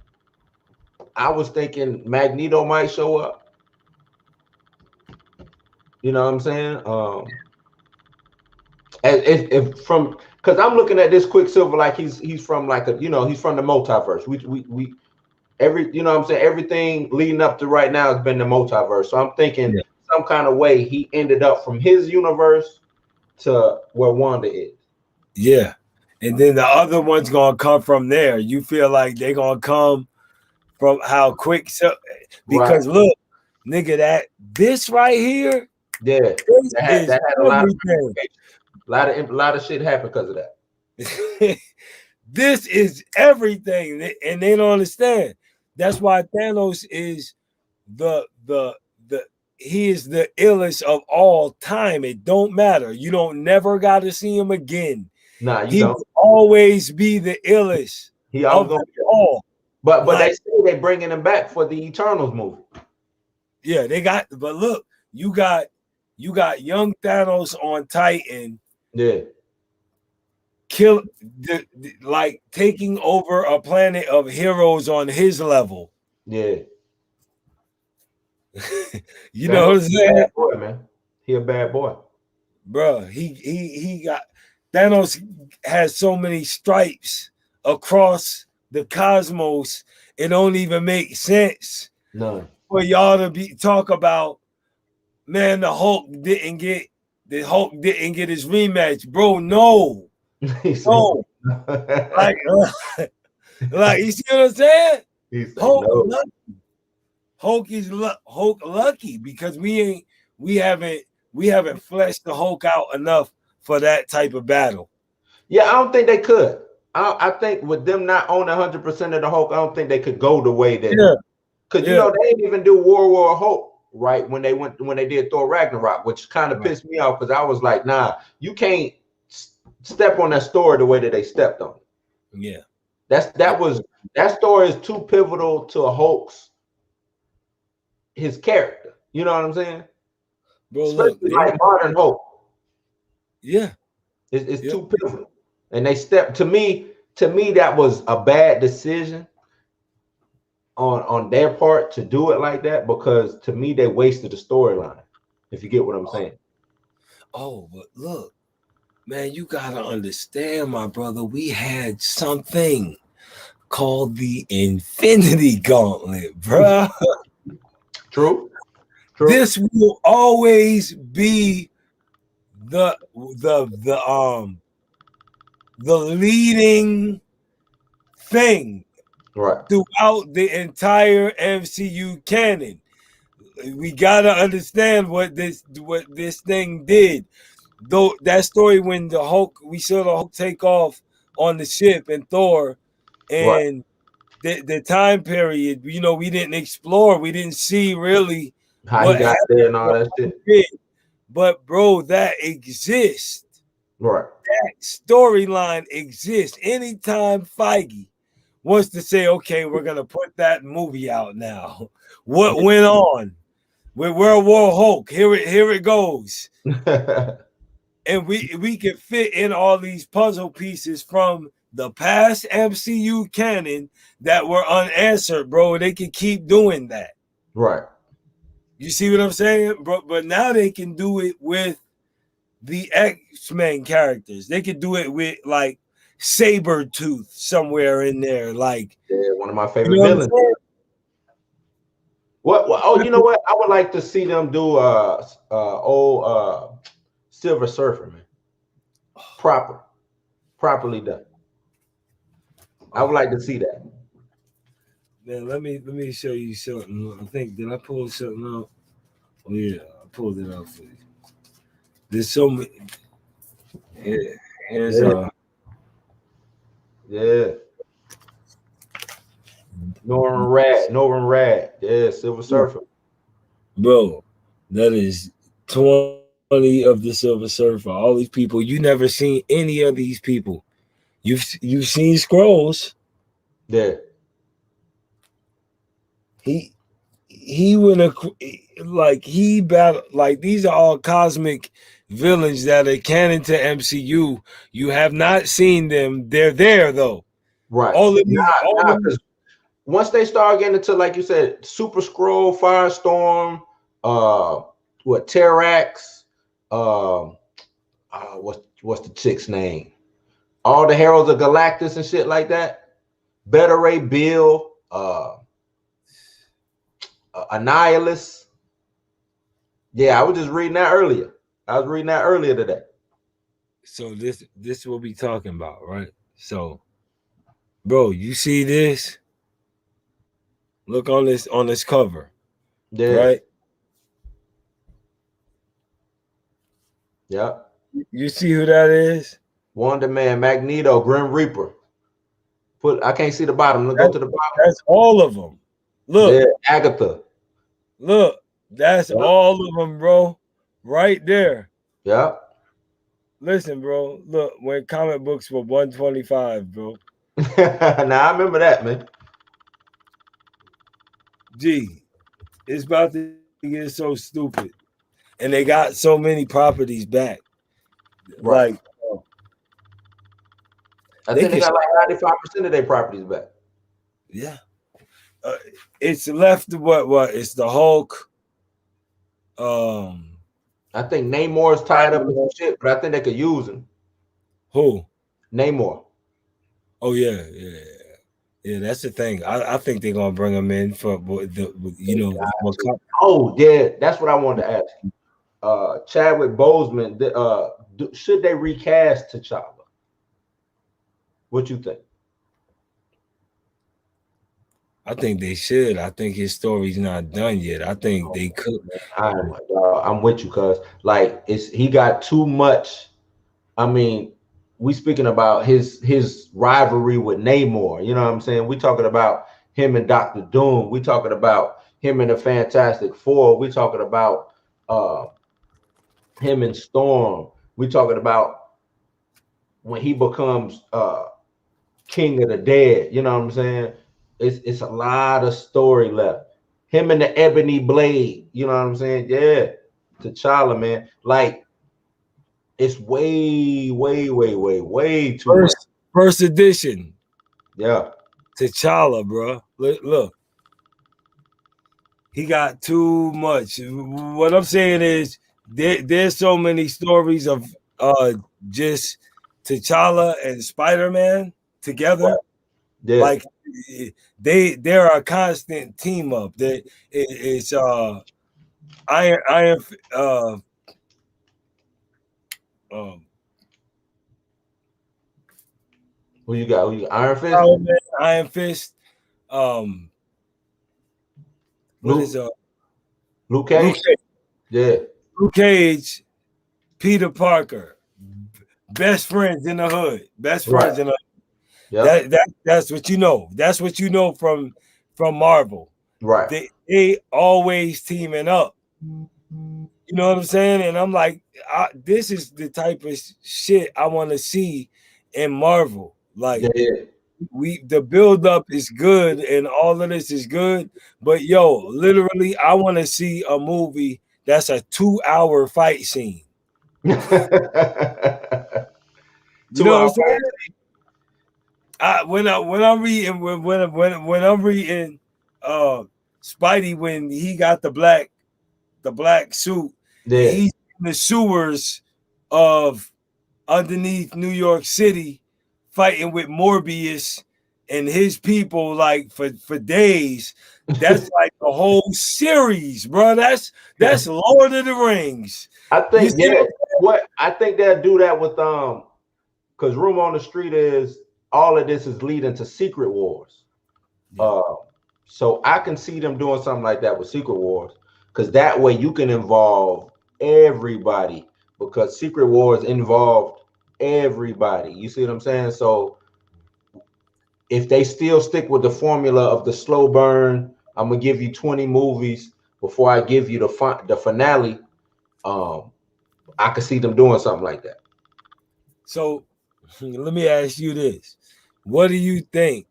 was thinking Magneto might show up. You know what I'm saying? If from, because I'm looking at this Quicksilver like he's from like he's from the multiverse. We you know what I'm saying, everything leading up to right now has been the multiverse. So I'm thinking some kind of way he ended up from his universe to where Wanda is. Yeah. And then the other one's gonna come from there. You feel like they're gonna come from how quick, so because look, nigga, this right here, that had a lot of shit happened because of that. This is everything, and they don't understand. That's why Thanos is the he is the illest of all time. It don't matter. You don't never got to see him again. Nah, you He don't. will always be the illest He of always them gonna be. all. But Like, they say they bringing him back for the Eternals movie. yeah, they got. But look, you got young Thanos on Titan. Yeah. Kill like taking over a planet of heroes on his level. Yeah. You know what I'm saying? Bad boy, man. He a bad boy. Bruh, he got Thanos has so many stripes across the cosmos. It don't even make sense for y'all to be talk about, man, the Hulk didn't get his rematch, bro. No. No. like you see what I'm saying? Hulk is Hulk lucky because we haven't fleshed the Hulk out enough for that type of battle. Yeah, I don't think they could. I think with them not owning 100% of the Hulk, I don't think they could go the way that. Because you know they didn't even do War Hulk right when they did Thor Ragnarok, which kind of pissed me off because I was like, nah, you can't step on that story the way that they stepped on it. Yeah, that story is too pivotal to a Hulk's his character. You know what I'm saying? Bro, especially like modern Hulk. Yeah, it's too pivotal, and they stepped to me. That was a bad decision on their part to do it like that, because to me they wasted the storyline, if you get what I'm saying. Oh, but look, man, you gotta understand, my brother, we had something called the Infinity Gauntlet, bro. True. This will always be the leading thing throughout the entire MCU canon. We gotta understand what this thing did. Though that story when the Hulk, we saw the Hulk take off on the ship and Thor, and the time period, you know, we didn't explore, we didn't see really how he got there and all that shit. But bro, that exists. Right. That storyline exists. Anytime Feige wants to say, okay, we're gonna put that movie out now. What went on with World War Hulk? Here it goes. And we can fit in all these puzzle pieces from the past MCU canon that were unanswered, bro. They can keep doing that. Right. You see what I'm saying? But now they can do it with the X-Men characters. They could do it with like Sabretooth somewhere in there. Like, one of my favorite villains. What? Oh, you know what? I would like to see them do old Silver Surfer, man. Properly done. I would like to see that. Man, let me show you something. I think, did I pull something out? Oh yeah, I pulled it out for you. There's so many. Here's Norman Rad. Yeah, Silver Surfer. Bro, that is 20 of the Silver Surfer. All these people, you never seen any of these people. You've seen Skrulls. Yeah. He went like he battled, like these are all cosmic villains that are canon to MCU. You have not seen them. They're there though. Right. All of these, once they start getting into, like you said, Super Skrull, Firestorm, Terrax, what's the chick's name? All the Heralds of Galactus and shit like that. Beta Ray Bill, Annihilus. Yeah, I was just reading that earlier. I was reading that earlier today. So this we'll be talking about, right? So, bro, you see this? Look on this cover. Yeah. Right? Yeah. You see who that is? Wonder Man, Magneto, Grim Reaper. I can't see the bottom. Let's go to the bottom. That's all of them. Look, yeah, Agatha. Look, that's all of them, bro. Right there. Yeah. Listen, bro. Look, when comic books were 125, bro. Now I remember that, man. Gee, it's about to get so stupid, and they got so many properties back. Right. Like, I think they got like 95% of their properties back. Yeah. It's left what? It's the Hulk. I think Namor is tied up in some shit, but I think they could use him. Who? Namor. Oh yeah. That's the thing. I think they're gonna bring him in for Oh yeah, that's what I wanted to ask. Chadwick Boseman. Should they recast T'Challa? What you think? I think they should. I think his story's not done yet. I think they could. I'm with you, cuz like he got too much. I mean, we speaking about his rivalry with Namor. You know what I'm saying? We talking about him and Dr. Doom. We talking about him and the Fantastic Four. We talking about him and Storm. We talking about when he becomes King of the Dead. You know what I'm saying? It's a lot of story left. Him and the Ebony Blade. You know what I'm saying? Yeah, T'Challa, man. Like it's way too much. First edition. Yeah. T'Challa, bro. Look. He got too much. What I'm saying is there's so many stories of just T'Challa and Spider-Man together. Yeah. Like they're a constant team up. It's Iron Who you got? Iron Fist? Iron Fist. Luke Cage? Yeah. Luke Cage, Peter Parker, best friends in the hood. Best friends in the hood. Yep. That's what you know. That's what you know from Marvel. Right. They always teaming up. You know what I'm saying? And I'm like, this is the type of shit I want to see in Marvel. Like, the build up is good and all of this is good, but literally, I want to see a movie that's a 2-hour fight scene. You know what I'm saying? When I'm reading Spidey, when he got the black suit, he's in the sewers of underneath New York City, fighting with Morbius and his people like for days. That's like a whole series, bro. That's Lord of the Rings. I think I think they'll do that with because Room on the Street is all of this is leading to Secret Wars. So I can see them doing something like that with Secret Wars, because that way you can involve everybody, because Secret Wars involved everybody. You see what I'm saying? So if they still stick with the formula of the slow burn, I'm gonna give you 20 movies before I give you the finale. I could see them doing something like that. So let me ask you this: what do you think?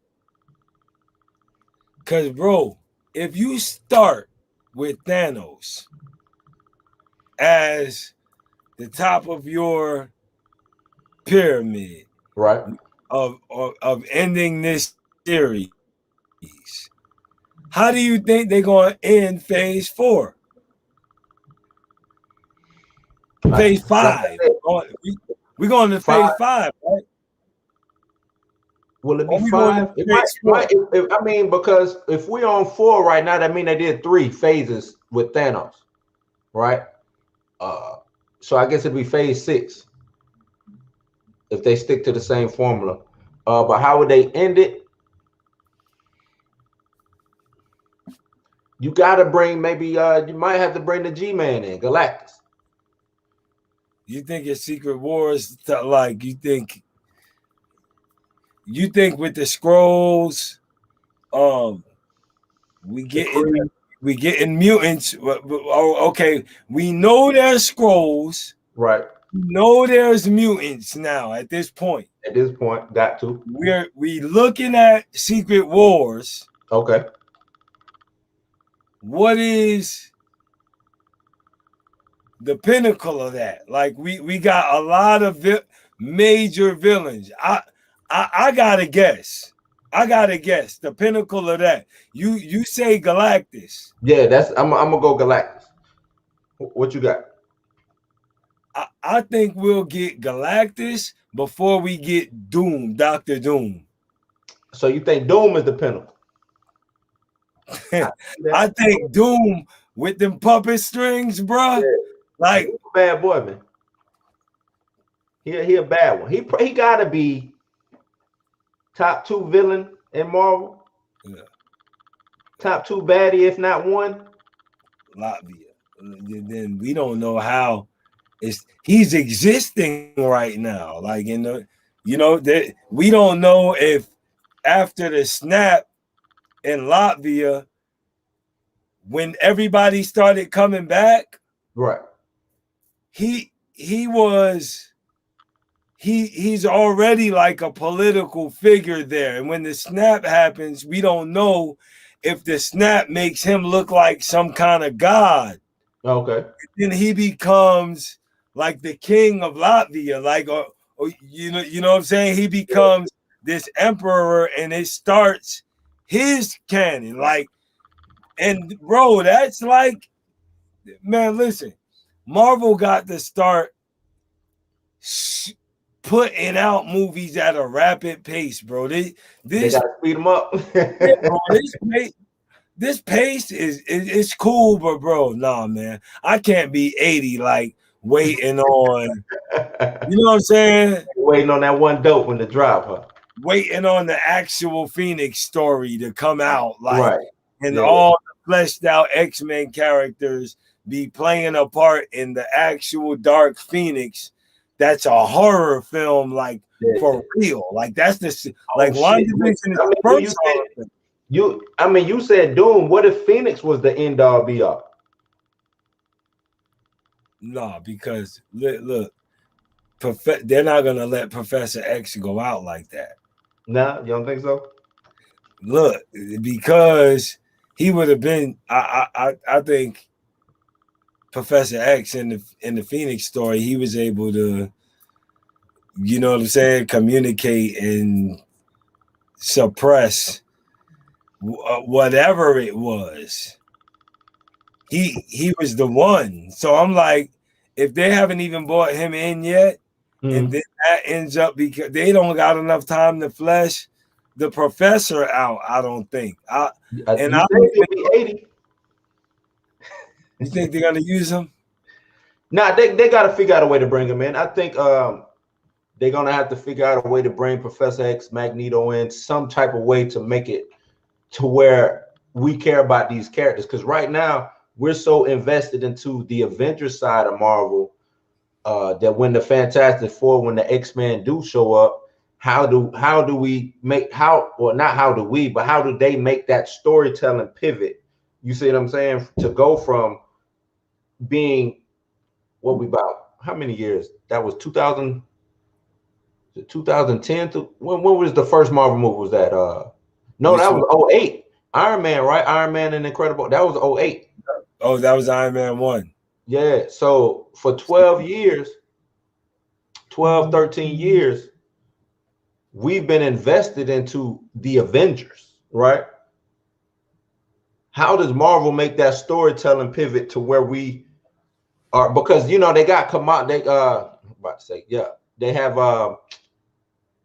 Because, bro, if you start with Thanos as the top of your pyramid, right, of ending this series, how do you think they're going to end Phase 4? Phase 5. We're going to Phase 5, right? Will it be 5? I mean, because if we're on 4 right now, that means they did 3 phases with Thanos, right? So I guess it'd be Phase 6 if they stick to the same formula. But how would they end it? You got to bring you might have to bring the G-Man in, Galactus. You think it's Secret Wars? Like, you think you think with the scrolls, we getting mutants. Oh, okay, we know there's scrolls. Right. We know there's mutants now. At this point, got to. we looking at Secret Wars. Okay. What is the pinnacle of that? Like we got a lot of major villains. I gotta guess. The pinnacle of that. You say Galactus. Yeah, I'm gonna go Galactus. What you got? I think we'll get Galactus before we get Doom, Dr. Doom. So you think Doom is the pinnacle? I think Doom with them puppet strings, bro. Yeah. Like he's a bad boy, man. He a bad one. He gotta be top 2 villain in Marvel. Yeah. Top 2 baddie, if not one. Latvia. Then we don't know how he's existing right now. Like in the, that we don't know if after the snap in Latvia, when everybody started coming back, right? He's already like a political figure there. And when the snap happens, we don't know if the snap makes him look like some kind of god. Okay. Then he becomes like the king of Latvia, like or you know what I'm saying? He becomes this emperor, and it starts his canon. Like, and bro, that's like, man, listen, Marvel got to start putting out movies at a rapid pace, bro. They gotta speed them up. Yeah, bro, this pace is cool, but bro, nah, man, I can't be 80 like waiting on. You know what I'm saying? Waiting on that one dope when the drop, huh? Waiting on the actual Phoenix story to come out, like, right. And all the fleshed out X-Men characters be playing a part in the actual Dark Phoenix. That's a horror film, like for real. Like that's the like WandaVision is the first horror film. You said Doom. What if Phoenix was the end all be all? No, because look, they're not gonna let Professor X go out like that. No, you don't think so? Look, because he would have been. I think Professor X in the Phoenix story, he was able to, you know what I'm saying, communicate and suppress whatever it was. He was the one. So I'm like, if they haven't even brought him in yet, and then that ends up because they don't got enough time to flesh the professor out, I don't think. I don't think be 80. You think they're gonna use him? Nah, they got to figure out a way to bring him in. I think they're gonna have to figure out a way to bring Professor X, Magneto in some type of way to make it to where we care about these characters. Because right now we're so invested into the Avengers side of Marvel that when the Fantastic Four, when the X-Men do show up, how do they make that storytelling pivot? You see what I'm saying? To go from being how many years? That was 2000 to 2010 to when was the first Marvel movie? Was that no, that was 08. Iron Man, right? Iron Man and Incredible. That was 08. Oh, that was Iron Man 1. Yeah. So for 12 years, 13 years, we've been invested into the Avengers, right? How does Marvel make that storytelling pivot to where we are? Because they got they have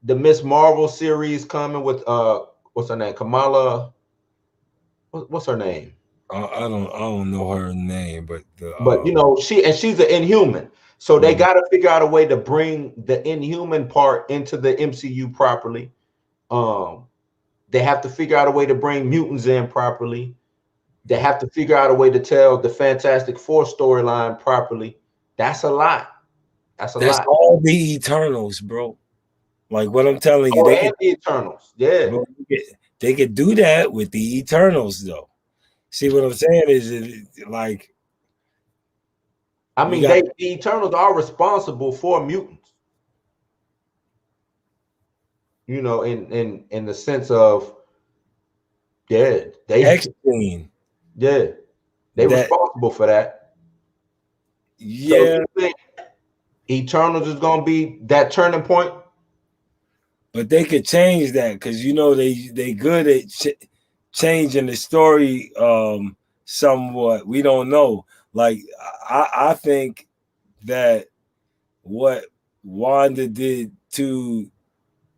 the Miss Marvel series coming with what's her name? Kamala. What's her name? I don't know her name, but she's an Inhuman. So they got to figure out a way to bring the Inhuman part into the MCU properly. They have to figure out a way to bring mutants in properly. They have to figure out a way to tell the Fantastic Four storyline properly. That's a lot. That's all the Eternals, bro. Like what I'm telling you, Oh, and the Eternals. Yeah. They could do that with the Eternals, though. See what I'm saying is like, I mean, the Eternals are responsible for mutants. You know, in the sense of, yeah, X-Queen. Yeah, they responsible for that. Yeah. So you think Eternals is gonna be that turning point? But they could change that because you know they good at changing the story somewhat. We don't know. Like I think that what Wanda did to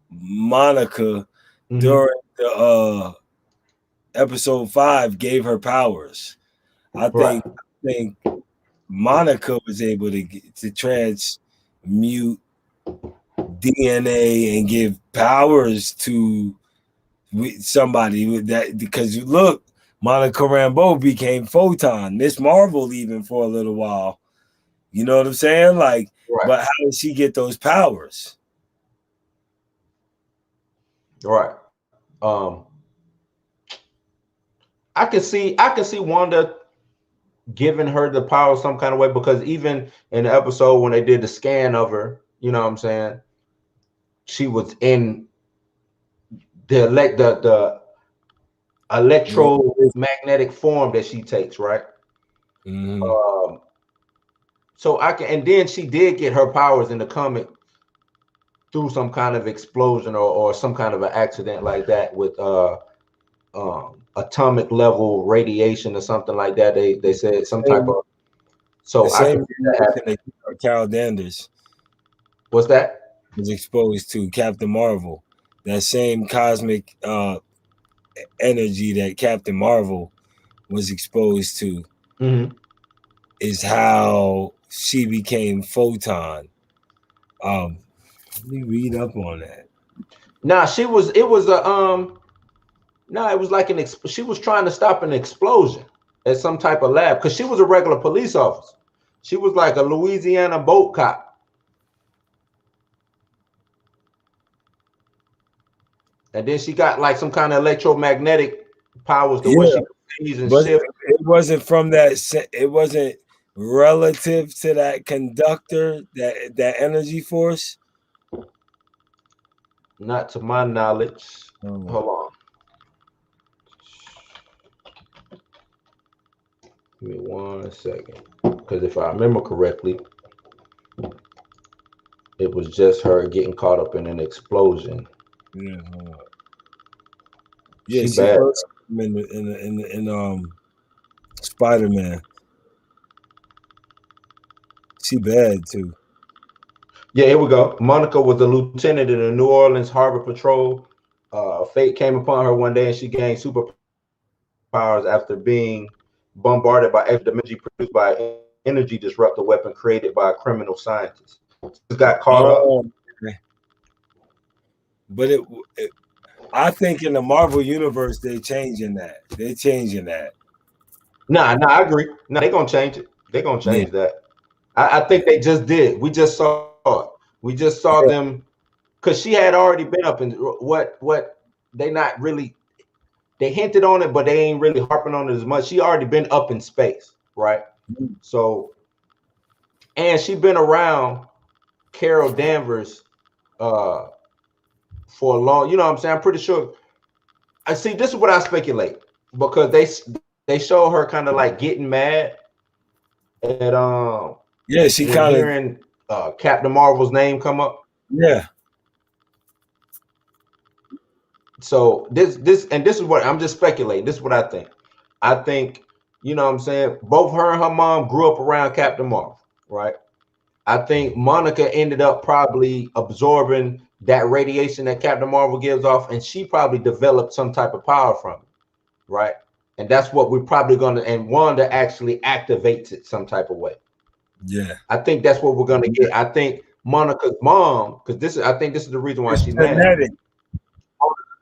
Monica during the episode 5 gave her powers. I think Monica was able to transmute DNA and give powers to somebody with that, because you look, Monica Rambeau became Photon, Miss Marvel even for a little while. You know what I'm saying? Like, but how did she get those powers? Right. I can see Wanda giving her the power some kind of way, because even in the episode when they did the scan of her, you know what I'm saying, she was in the electromagnetic form that she takes, right? So I can, and then she did get her powers in the comic through some kind of explosion or some kind of an accident like that with atomic level radiation or something like that. They said some type of. So the same that Carol Danvers. What's that? Was exposed to Captain Marvel. That same cosmic energy that Captain Marvel was exposed to is how she became Photon. Let me read up on that. Nah, it was like she was trying to stop an explosion at some type of lab, because she was a regular police officer. She was like a Louisiana boat cop. And then she got like some kind of electromagnetic powers to where she could seize and shift. It wasn't from that. It wasn't relative to that conductor, that energy force. Not to my knowledge. Hold on. Give me 1 second. Because if I remember correctly, it was just her getting caught up in an explosion. Yeah. She bad. In Spider-Man. She bad too. Yeah, here we go. Monica was a lieutenant in the New Orleans Harbor Patrol. Fate came upon her one day and she gained superpowers after being bombarded by energy produced by an energy disruptor weapon created by a criminal scientist. She got caught up. But I think in the Marvel universe they're changing that. Nah, I agree. No, they're gonna change it. They're gonna change that. I think they just did. We just saw it. We just saw them, because she had already been up in what they not really, they hinted on it, but they ain't really harping on it as much. She already been up in space, right? So, and she been around Carol Danvers for a long, you know what I'm saying? I'm pretty sure. I see, this is what I speculate, because they show her kind of like getting mad at she kind of hearing Captain Marvel's name come up. Yeah. So this is what I'm just speculating. This is what I think. I think, you know what I'm saying, both her and her mom grew up around Captain Marvel, right? I think Monica ended up probably absorbing that radiation that Captain Marvel gives off, and she probably developed some type of power from it, right? And that's what we're probably gonna, and Wanda actually activates it some type of way. Yeah, I think that's what we're gonna get. I think Monica's mom, because I think this is the reason why she's mad.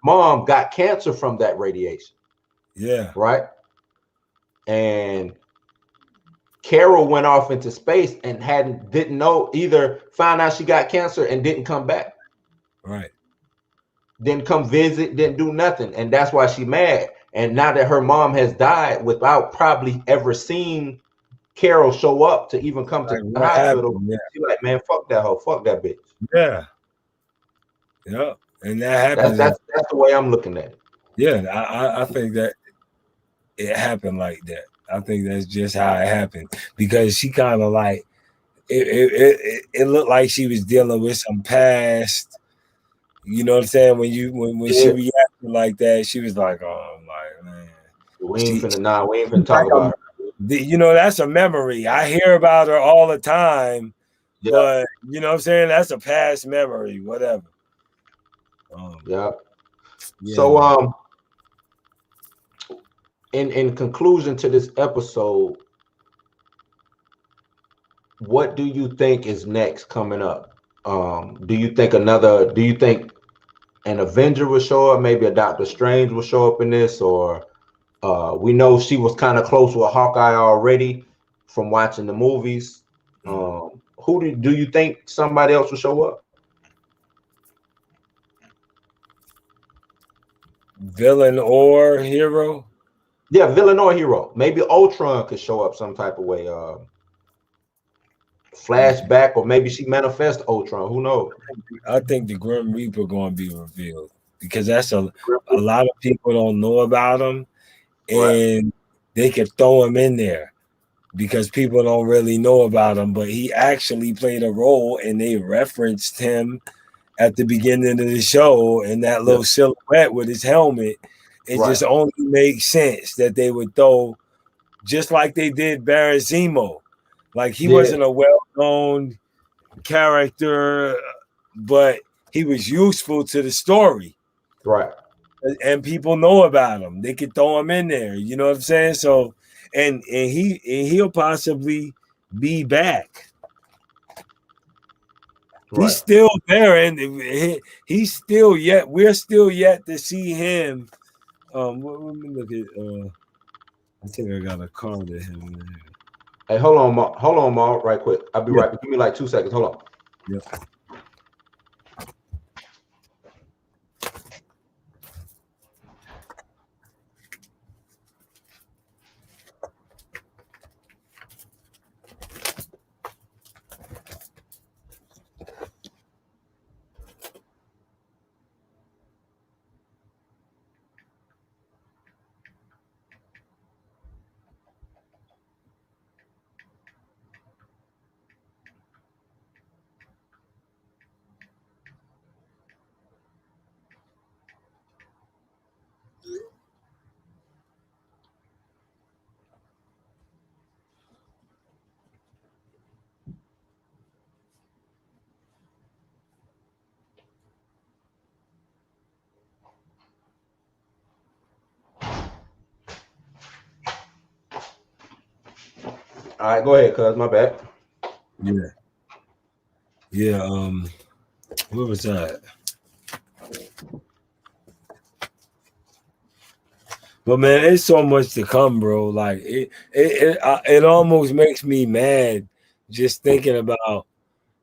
Mom got cancer from that radiation. Yeah. Right. And Carol went off into space and didn't know, either found out she got cancer and didn't come back. Right. Didn't come visit, didn't do nothing. And that's why she mad. And now that her mom has died without probably ever seeing Carol show up to even come to Like the what hospital, happened? Yeah. she's like, man, fuck that hoe, fuck that bitch. Yeah. Yeah. And that happens. That's the way I'm looking at it. Yeah, I think that it happened like that. I think that's just how it happened because she kind of like it looked like she was dealing with some past. You know what I'm saying? When she reacted like that, she was like, "Oh, man, we ain't finna talk about her." You know, that's a memory. I hear about her all the time, but you know what I'm saying? That's a past memory, whatever. Yeah. Yeah. So in conclusion to this episode, what do you think is next coming up? Do you think an Avenger will show up? Maybe a Doctor Strange will show up in this, or we know she was kind of close with Hawkeye already from watching the movies. Who do you think somebody else will show up? Villain or hero? Yeah, villain or hero. Maybe Ultron could show up some type of way. Flashback, or maybe she manifests Ultron. Who knows? I think the Grim Reaper going to be revealed because that's a lot of people don't know about him, and they could throw him in there because people don't really know about him. But he actually played a role, and they referenced him at the beginning of the show in that little silhouette with his helmet. It just only makes sense that they would throw, just like they did Baron Zemo. Like he wasn't a well-known character, but he was useful to the story. Right. And people know about him. They could throw him in there. You know what I'm saying? So and he'll possibly be back. Right. He's still there, and he's still yet. We're still yet to see him. Let me look at. I think I got a card to him. Hey, hold on, Ma, right quick. I'll be right back. Give me like 2 seconds. Hold on. Yep. All right, go ahead, cuz. My bad. Yeah. Yeah. Where was that? But man, it's so much to come, bro. Like it almost makes me mad just thinking about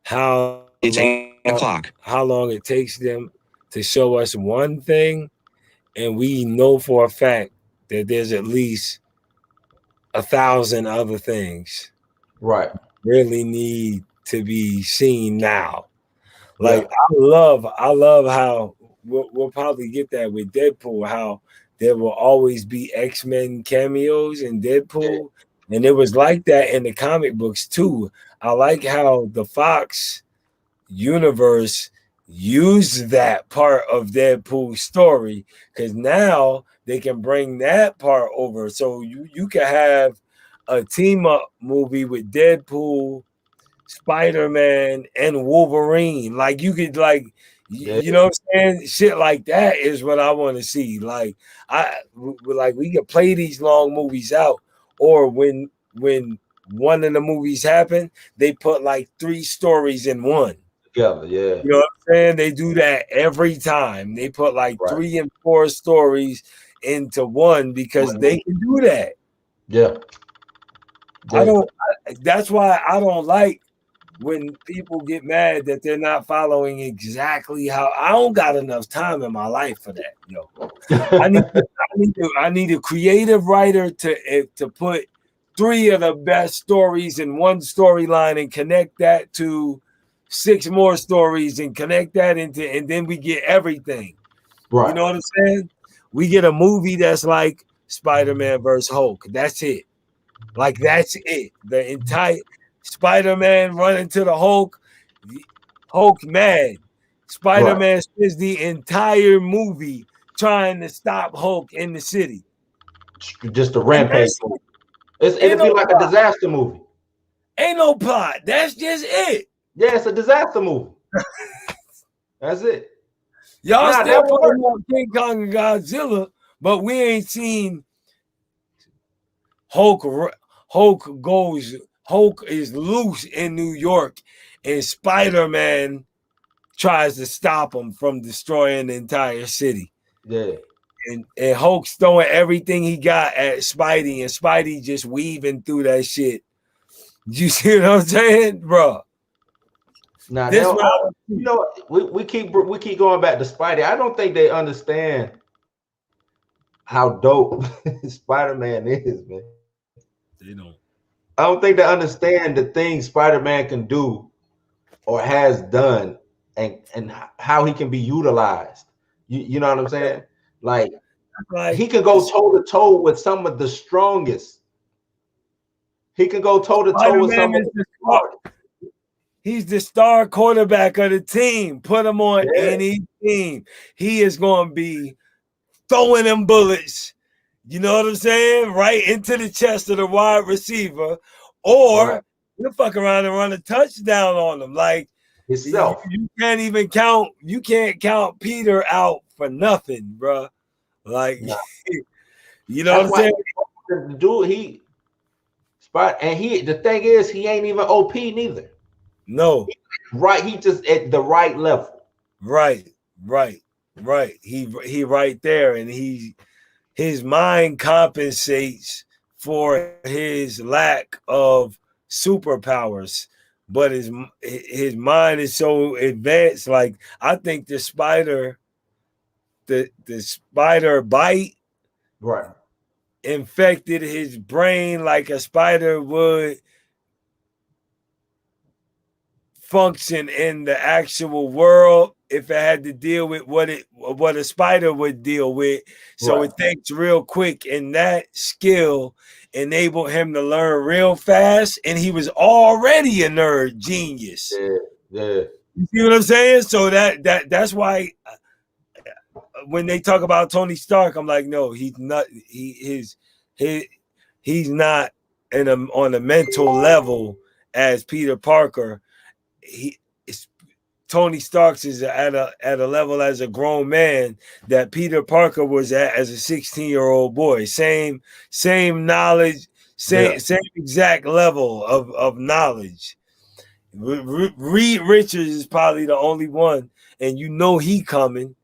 how it's 8 o'clock. How long it takes them to show us one thing, and we know for a fact that there's at least 1,000 other things. Right. Really need to be seen now. Like I love how we'll probably get that with Deadpool, how there will always be X-Men cameos in Deadpool. And it was like that in the comic books too. I like how the Fox universe used that part of Deadpool's story, because now they can bring that part over. So you can have a team up movie with Deadpool, Spider-Man, and Wolverine. Like you could you know what I'm saying? Shit like that is what I want to see. Like we could play these long movies out, or when one of the movies happen, they put like 3 stories in one. Together, yeah. You know what I'm saying? They do that every time. They put like 3 and 4 stories into one because they can do that. Yeah. That's why I don't like when people get mad that they're not following exactly how. I don't got enough time in my life for that, yo. I need a creative writer to put 3 of the best stories in one storyline and connect that to 6 more stories and connect that into, and then we get everything. Right. You know what I'm saying? We get a movie that's like Spider-Man versus Hulk. That's it. Like that's it. The entire Spider-Man running to the Hulk mad. Spider-Man spends the entire movie trying to stop Hulk in the city. Just a rampage movie. It'll be like a disaster movie. Ain't no plot. That's just it. Yeah, it's a disaster movie. That's it. Y'all still talking about King Kong and Godzilla, but we ain't seen Hulk is loose in New York, and Spider-Man tries to stop him from destroying the entire city. Yeah. And Hulk's throwing everything he got at Spidey, and Spidey just weaving through that shit. You see what I'm saying, bro? Now, we keep going back to Spidey. I don't think they understand how dope Spider-Man is, man. They don't. I don't think they understand the things Spider-Man can do or has done, and how he can be utilized. You know what I'm saying? Like he can go toe to toe with some of the strongest. He can go toe to toe with some of the strongest. He's the star quarterback of the team. Put him on any team. He is going to be throwing them bullets. You know what I'm saying? Right into the chest of the wide receiver. Or he'll fuck around and run a touchdown on them. Like himself. You can't even count. You can't count Peter out for nothing, bro. Like, you know what I'm saying? The dude, the thing is, he ain't even OP neither. No. He just at the right level. Right. He right there, and his mind compensates for his lack of superpowers, but his mind is so advanced. Like I think the spider bite infected his brain like a spider would function in the actual world if it had to deal with what a spider would deal with. So it thinks real quick, and that skill enabled him to learn real fast, and he was already a nerd genius. Yeah. You see what I'm saying? So that's why when they talk about Tony Stark, I'm like, no, he's not. He's not on a mental level as Peter Parker. Tony Stark is at a level as a grown man that Peter Parker was at as a 16-year-old boy. Same knowledge, same exact level of knowledge. Reed Richards is probably the only one, and you know he coming.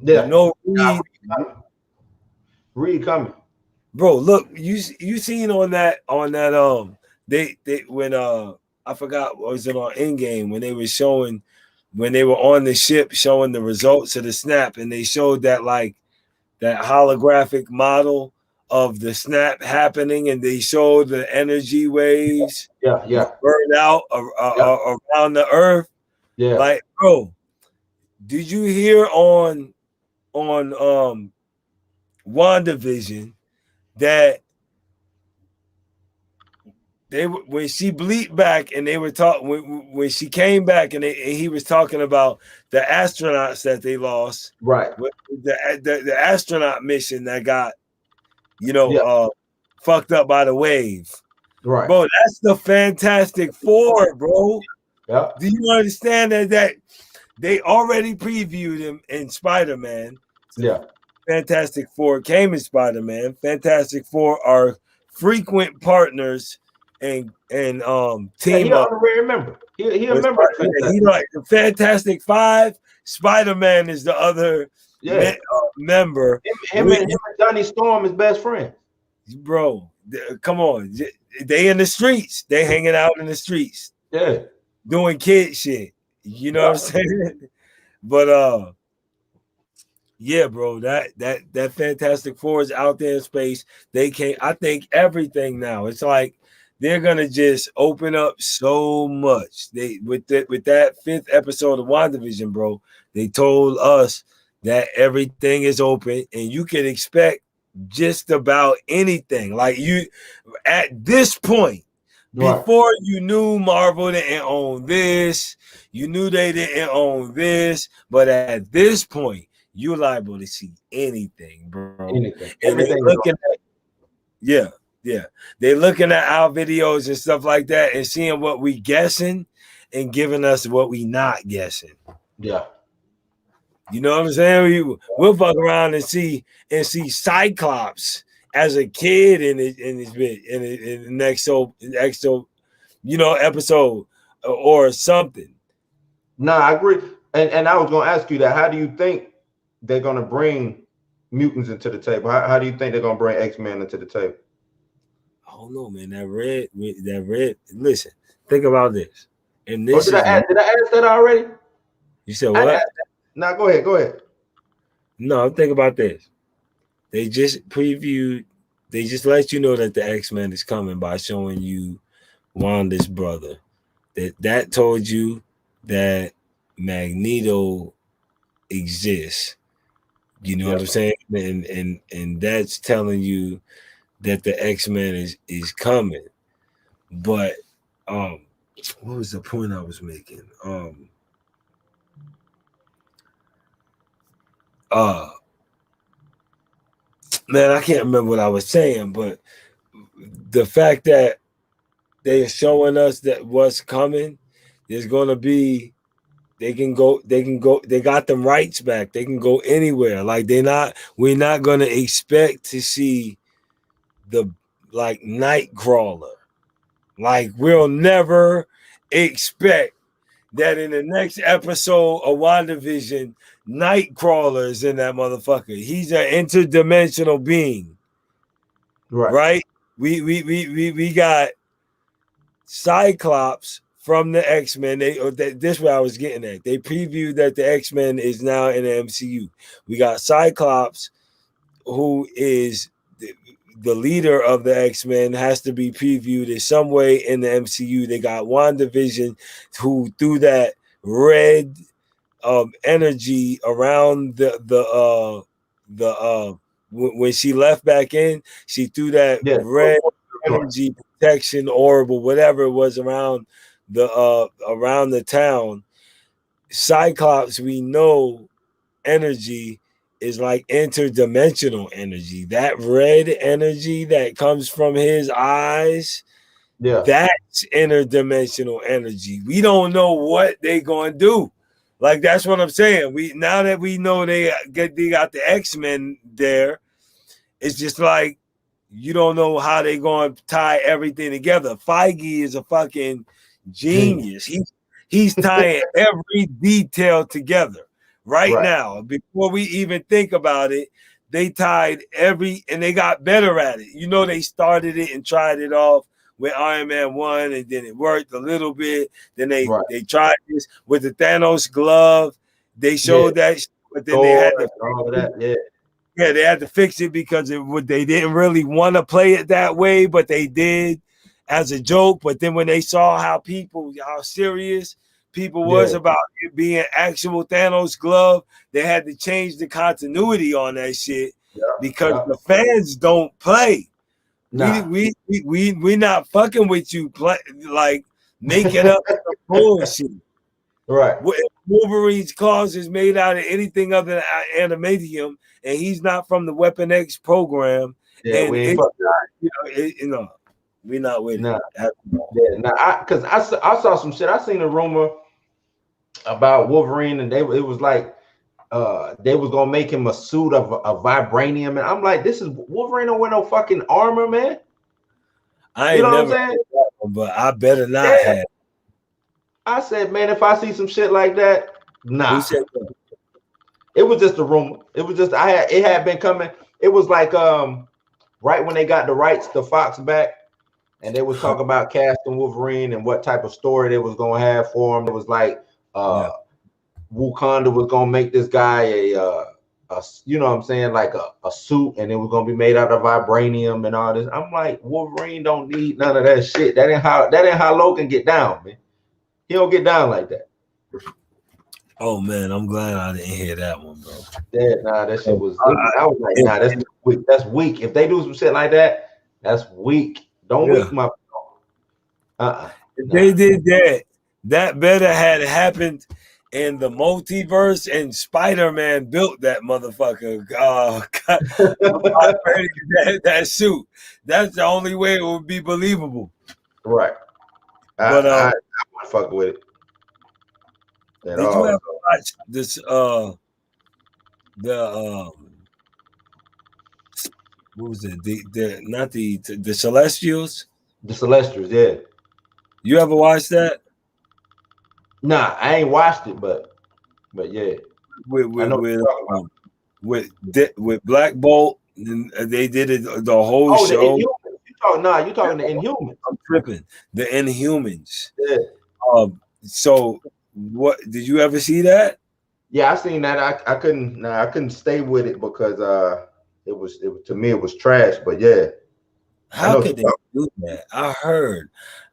Yeah, you know Reed coming. Bro, look, you seen on that they when I forgot, was it on Endgame when they were on the ship showing the results of the snap, and they showed that that holographic model of the snap happening, and they showed the energy waves burn out around the earth. Yeah. Like, bro, did you hear on WandaVision that when she bleeped back and they were talking when she came back and he was talking about the astronauts that they lost, the astronaut mission that got fucked up by the wave, bro? That's the Fantastic Four, bro. Do you understand that they already previewed him in Spider-Man? Fantastic Four came in Spider-Man. Fantastic Four are frequent partners and team up. Remember. He remember. He like the Fantastic Five. Spider-Man is the other member. Him and Johnny Storm is best friends. Bro, come on. They in the streets. They hanging out in the streets. Yeah. doing kid shit. You know what I'm saying? But yeah, bro, that Fantastic Four is out there in space. They can't. I think everything now. It's like they're gonna just open up so much. They with that fifth episode of WandaVision, bro. They told us that everything is open and you can expect just about anything. Like you, at this point, before you knew Marvel didn't own this, you knew they didn't own this, but at this point, you're liable to see anything, bro. Anything. And they looking at, yeah. They looking at our videos and stuff like that and seeing what we guessing and giving us what we not guessing. Yeah. You know what I'm saying? We'll fuck around and see Cyclops as a kid in the next episode or something. No, I agree. And I was gonna ask you that. How do you think they're gonna bring mutants into the table? How do you think they're gonna bring X-Men into the table? I don't know, man. That red. Listen, think about this. And this did I ask that already? You said what? No, go ahead. No, think about this. They just previewed. They just let you know that the X-Men is coming by showing you Wanda's brother. That told you that Magneto exists. You know what I'm saying? And that's telling you that the X-Men is coming. But what was the point I was making? Man, I can't remember what I was saying, but the fact that they're showing us that what's coming, there's gonna be they got them rights back. They can go anywhere. Like we're not gonna expect to see the like Nightcrawler. Like we'll never expect that in the next episode of WandaVision, Nightcrawler is in that motherfucker. He's an interdimensional being. Right? We got Cyclops from the X-Men. This is what I was getting at. They previewed that the X-Men is now in the MCU. We got Cyclops, who is the leader of the X-Men, has to be previewed in some way in the MCU. They got WandaVision, who threw that red energy around the when she left back in, she threw that red energy protection orb or whatever it was around the town. Cyclops, we know energy is like interdimensional energy. That red energy that comes from his eyes, that's interdimensional energy. We don't know what they're gonna do. Like that's what I'm saying. Now that we know they got the X-Men there, it's just like you don't know how they're going to tie everything together. Feige is a fucking genius. He's tying every detail together right now. Before we even think about it, they tied and they got better at it. You know, they started it and tried it off with Iron Man 1, and then it worked a little bit. Then they tried this with the Thanos glove. They showed that, but then they had to all that. They had to fix it because they didn't really want to play it that way, but they did as a joke. But then when they saw how serious people was about it being actual Thanos glove, they had to change the continuity on that shit because the fans don't play. Nah. We not fucking with you like making up bullshit. Right. Wolverine's claws is made out of anything other than adamantium, and he's not from the Weapon X program. Yeah, and we ain't we're not with it. Because I saw some shit. I seen a rumor about Wolverine, and it was like they was gonna make him a suit of vibranium, and I'm like, this is Wolverine don't wear no fucking armor, man. I ain't never heard that one, but I better not have. I said, man, if I see some shit like that, nah. Who said that? It was just a rumor. It was just it had been coming. It was like right when they got the rights to Fox back, and they was talking about casting Wolverine and what type of story they was gonna have for him. It was like Wakanda was gonna make this guy a you know what I'm saying, like a suit, and it was gonna be made out of vibranium and all this. I'm like, Wolverine don't need none of that shit. That ain't how Logan get down, man. He don't get down like that. Oh man, I'm glad I didn't hear that one, bro. Yeah, nah, that shit was. I was like, nah, that's weak. That's weak. If they do some shit like that, that's weak. Don't weak my. If they did that, that better had happened in the multiverse, and Spider-Man built that motherfucker. That suit. That's the only way it would be believable. Right. But I wouldn't fuck with it. Did you ever watch this? What was it? The Celestials. The Celestials, yeah. You ever watched that? Nah, I ain't watched it, but yeah. With Black Bolt, they did it the whole show. You talking the Inhumans. I'm tripping. The Inhumans. Yeah. So what did you ever see that? Yeah, I seen that. I couldn't stay with it because it was to me it was trash. But yeah. How could they do that? I heard.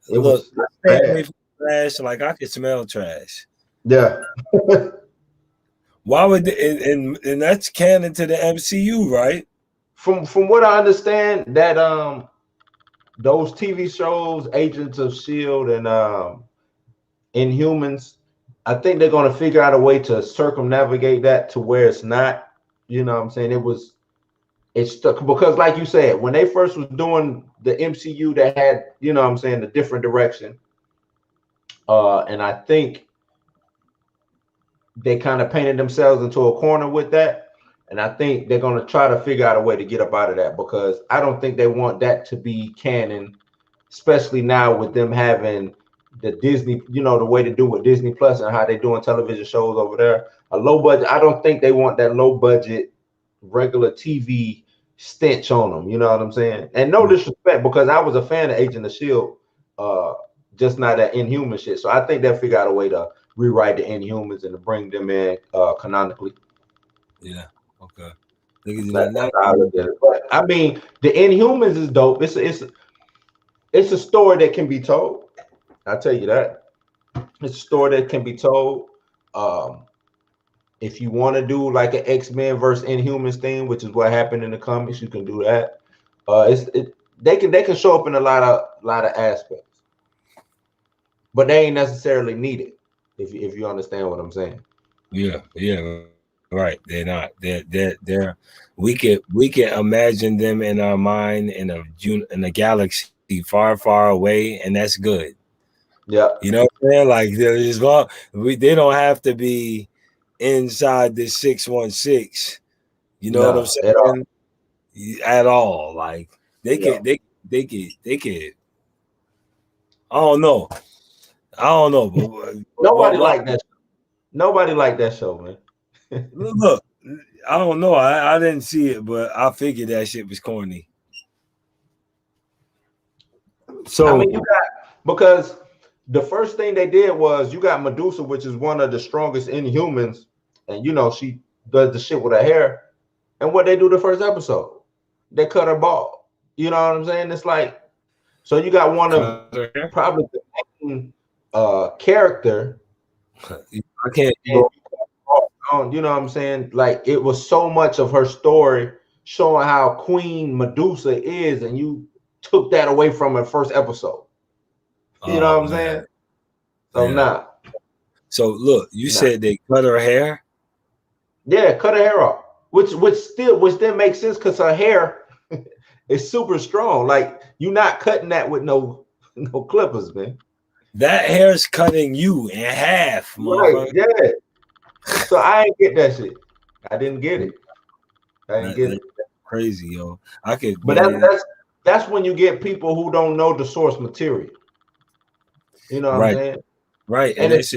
It was trash. Like I could smell trash. Yeah. Why would and that's canon to the MCU, right? From what I understand, that those TV shows, Agents of S.H.I.E.L.D. and Inhumans, I think they're gonna figure out a way to circumnavigate that to where it's not. You know what I'm saying? It's stuck because, like you said, when they first was doing the MCU, they had, you know what I'm saying, a different direction. And I think they kind of painted themselves into a corner with that. And I think they're going to try to figure out a way to get up out of that, because I don't think they want that to be canon, especially now with them having the Disney, you know, the way to do with Disney Plus and how they're doing television shows over there. A low budget. I don't think they want that low budget regular TV stench on them. You know what I'm saying? And no disrespect, because I was a fan of Agent of S.H.I.E.L.D., just not that Inhuman shit. So I think they'll figure out a way to rewrite the Inhumans and to bring them in canonically. Yeah. Okay. But I mean, the Inhumans is dope. It's a story that can be told. I'll tell you that. It's a story that can be told. If you want to do like an X-Men versus Inhumans thing, which is what happened in the comics, you can do that. They can show up in a lot of aspects, but they ain't necessarily needed. If you understand what I'm saying. Yeah. Right. They're not. They're. We can imagine them in our mind in a galaxy far, far away, and that's good. Yeah. You know what I'm saying? Like they don't have to be inside this 616. You know what I'm saying? At all. Like they could. I don't know. But, Nobody liked that. Nobody liked that show, man. Look, I don't know. I didn't see it, but I figured that shit was corny. So I mean, because the first thing they did was you got Medusa, which is one of the strongest Inhumans, and you know she does the shit with her hair. And what they do the first episode, they cut her bald. You know what I'm saying? It's like, so you got one of probably the main character. I can't. You know what I'm saying? Like, it was so much of her story showing how Queen Medusa is, and you took that away from her first episode. You know what I'm saying? So So look, you said they cut her hair. Yeah, cut her hair off, which then makes sense because her hair is super strong. Like, you're not cutting that with no clippers, man. That hair is cutting you in half, right? Yeah. So I ain't get that shit. I didn't get it. I didn't get it. Crazy, yo. But that's when you get people who don't know the source material. You know what I'm saying? Right. And it's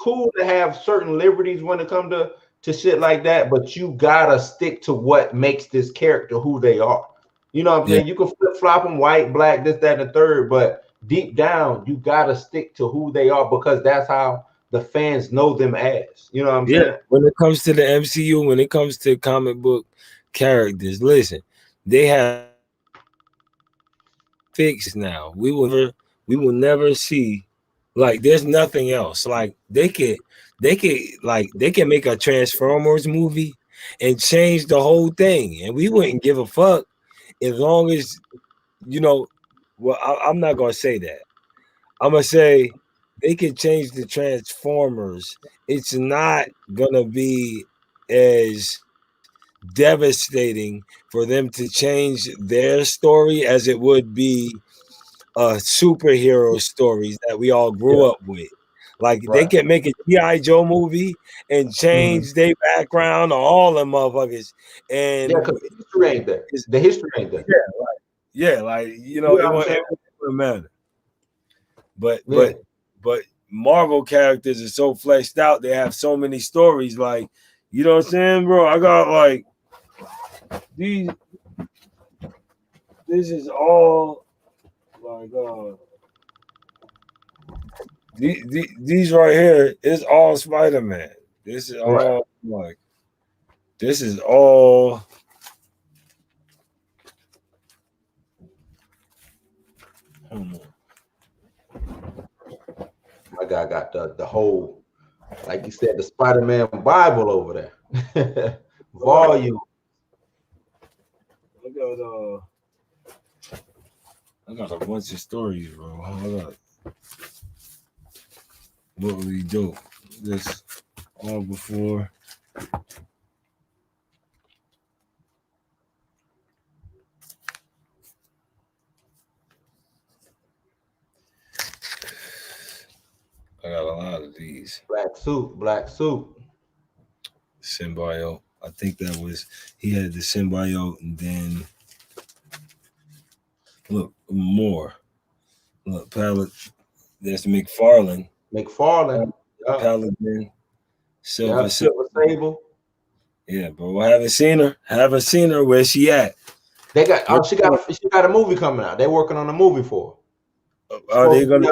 cool to have certain liberties when it comes to shit like that, but you gotta stick to what makes this character who they are. You know what I'm saying? You can flip flop them white, black, this, that, and the third, but deep down, you gotta stick to who they are because that's how the fans know them as. You know what I'm saying? When it comes to the MCU, when it comes to comic book characters, listen, they have fixed now. We will never see like there's nothing else. Like they can make a Transformers movie and change the whole thing, and we wouldn't give a fuck as long as well, I'm not gonna say that. I'm gonna say they can change the Transformers. It's not gonna be as devastating for them to change their story as it would be superhero stories that we all grew up with. Like they can make a G.I. Joe movie and change their background on all them motherfuckers. And because the history ain't there. The history ain't there. It won't matter. But Marvel characters are so fleshed out. They have so many stories. Like, you know what I'm saying, bro? I got like these. This is all like these right here is all Spider-Man. This is all like this is all. My guy got the whole, like you said, the Spider-Man Bible over there. Volume. I got a bunch of stories, bro. What we do? This all before. I got a lot of these. Black suit. Symbiote. I think that was he had the symbiote, and then look more. Look, palette. There's McFarlane. Paladin. Silver Sable. Yeah, bro. I haven't seen her. Where's she at? They got. She got a movie coming out. They're working on a movie for her. Are they gonna?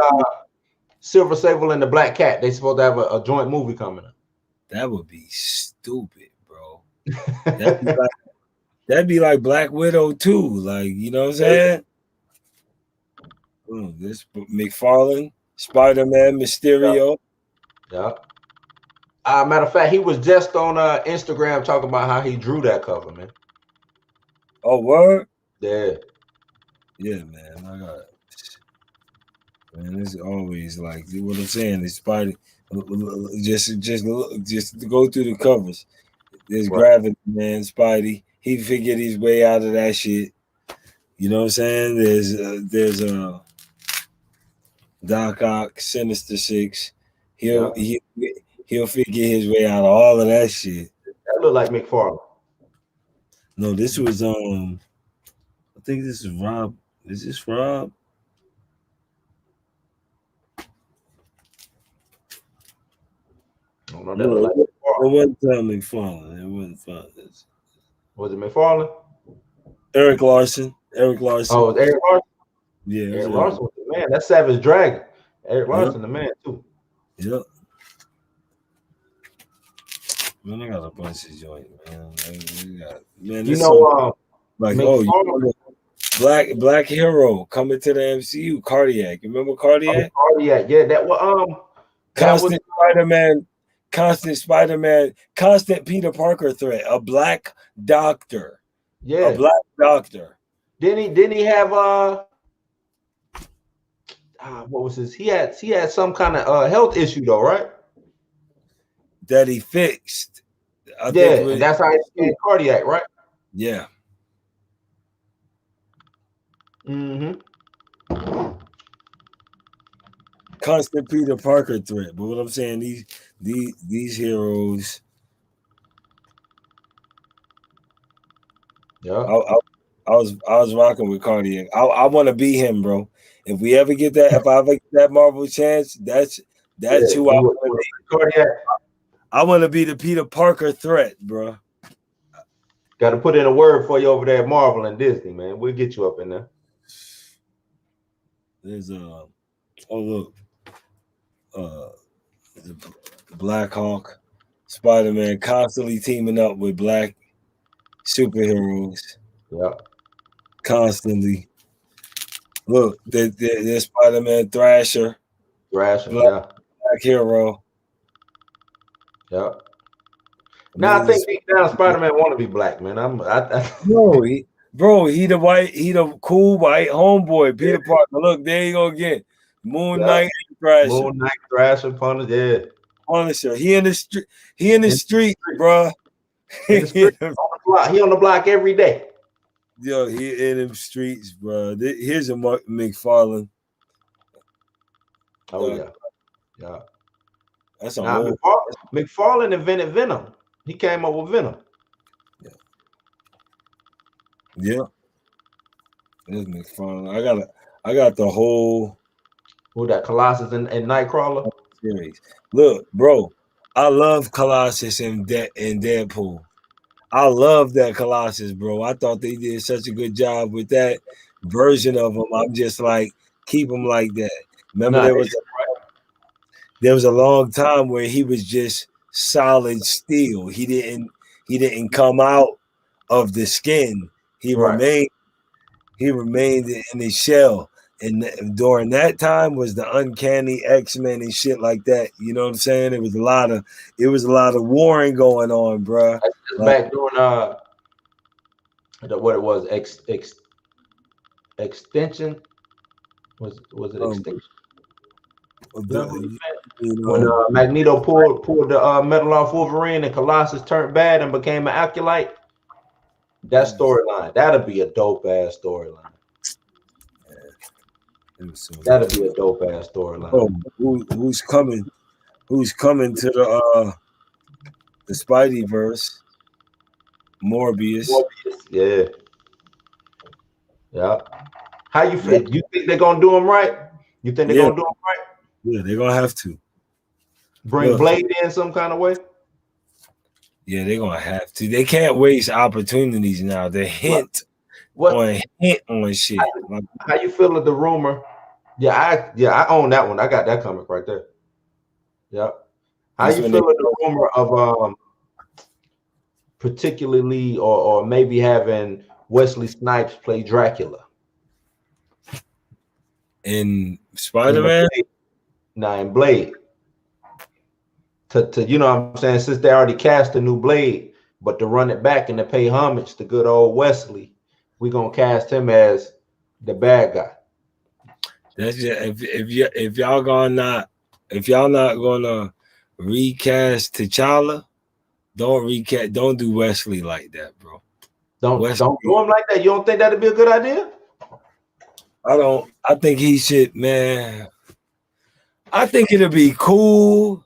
Silver Sable and the Black Cat. They supposed to have a joint movie coming up. That would be stupid, bro. That'd be like Black Widow too. Like, you know what I'm saying? This McFarlane, Spider-Man, Mysterio. Yeah. Matter of fact, he was just on Instagram talking about how he drew that cover, man. Oh, word? Yeah. Yeah, man. I got it. Man, it's always like what I'm saying. It's Spider. Just go through the covers. There's Gravity, man. Spidey. He figured his way out of that shit. You know what I'm saying? There's Doc Ock, Sinister Six. He'll figure his way out of all of that shit. That look like McFarlane. No, this was I think this is Rob. Is this Rob? No, that look like it wasn't McFarlane. It wasn't fun. Was it McFarlane? Eric Larson. Oh, Eric Larson? Yeah. Eric Larson was the man. That's Savage Dragon. Eric Larson, the man, too. Yep. Man, I got a bunch of joints, man. You know, Black Hero coming to the MCU. Cardiac. Remember Cardiac? Cardiac. Yeah, that was Constant Spider-Man, constant Peter Parker threat, a black doctor. Yeah. A black doctor. Didn't he have what was his? He had some kind of health issue though, right? That he fixed. And that's how he became Cardiac, right? Yeah. Constant Peter Parker threat. But what I'm saying, these heroes. Yeah. I was rocking with Cardiac. I want to be him, bro. If I ever get that Marvel chance, that's who I want to be. Cardiac. I want to be the Peter Parker threat, bro. Got to put in a word for you over there at Marvel and Disney, man. We'll get you up in there. There's oh look, the Black Hawk, Spider-Man constantly teaming up with black superheroes. Yeah. Constantly. Look, there's Spider-Man, Thrasher, Thrasher, Black Hero. Yeah. Now I think deep down Spider-Man want to be black, man. No, he the cool white homeboy, Peter Parker. Look, there you go again. Moon Knight and Thrasher. Moon Knight, Thrasher, Punisher, Punisher. He in the street, bro. In the street, on the block. He on the block every day. Yo, he in them streets, bro. Here's a McFarlane. Oh yeah. That's a McFarlane invented Venom. He came up with Venom. Yeah. There's McFarlane. I got the whole who that Colossus and Nightcrawler series. Look, bro, I love Colossus and Deadpool. I love that Colossus, bro. I thought they did such a good job with that version of him. I'm just like, keep him like that. Remember, there was a long time where he was just solid steel. He didn't come out of the skin. He remained in his shell. And during that time was the Uncanny X-Men and shit like that. You know what I'm saying? It was a lot of warring going on, bro. Back during what it was, extension. Was it extinction? When Magneto pulled the metal off Wolverine and Colossus turned bad and became an acolyte. That storyline, that'd be a dope ass storyline. That'd be a dope ass storyline. Oh, who's coming? Who's coming to the Spideyverse? Morbius. Yeah. How you feel? You think they're gonna do him right? You think they're gonna do him right? Yeah, they're gonna have to bring Blade in some kind of way. Yeah, they're gonna have to. They can't waste opportunities now. They hint on shit. How you feel of the rumor? I own that one. I got that comic right there. Yeah. How you feel of the rumor of particularly or maybe having Wesley Snipes play Dracula in Spider-Man? In Blade. To you know what I'm saying, since they already cast a new Blade, but to run it back and to pay homage to good old Wesley, we're gonna cast him as the bad guy. That's just, if y'all not gonna recast T'Challa, don't do Wesley like that, bro. Don't do him like that. You don't think that'd be a good idea? I think he should, man. I think it'll be cool,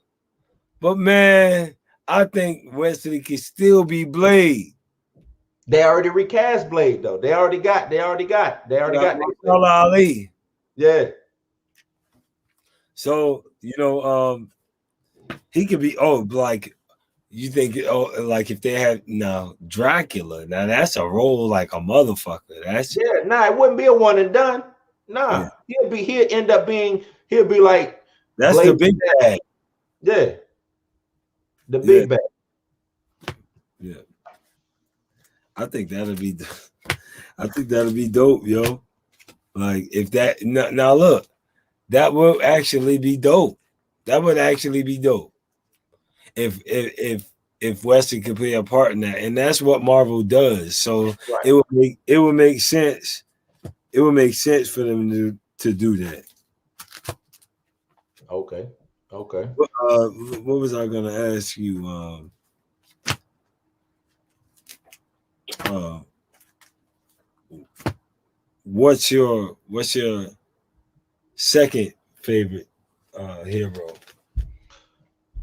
but man, I think Wesley can still be Blade. They already recast Blade though. They already got Ali. Yeah. So he could be like you think like if they had Dracula, now that's a role like a motherfucker. It wouldn't be a one and done. He'll be like that's Blade, the big bag. Yeah. The big bag. Yeah. I think that'll be dope, yo. Like if that now look, that will actually be dope. That would actually be dope. If Wesley could play a part in that, and that's what Marvel does. So it would make sense. It would make sense for them to do that. Okay. What was I gonna ask you? What's your second favorite hero?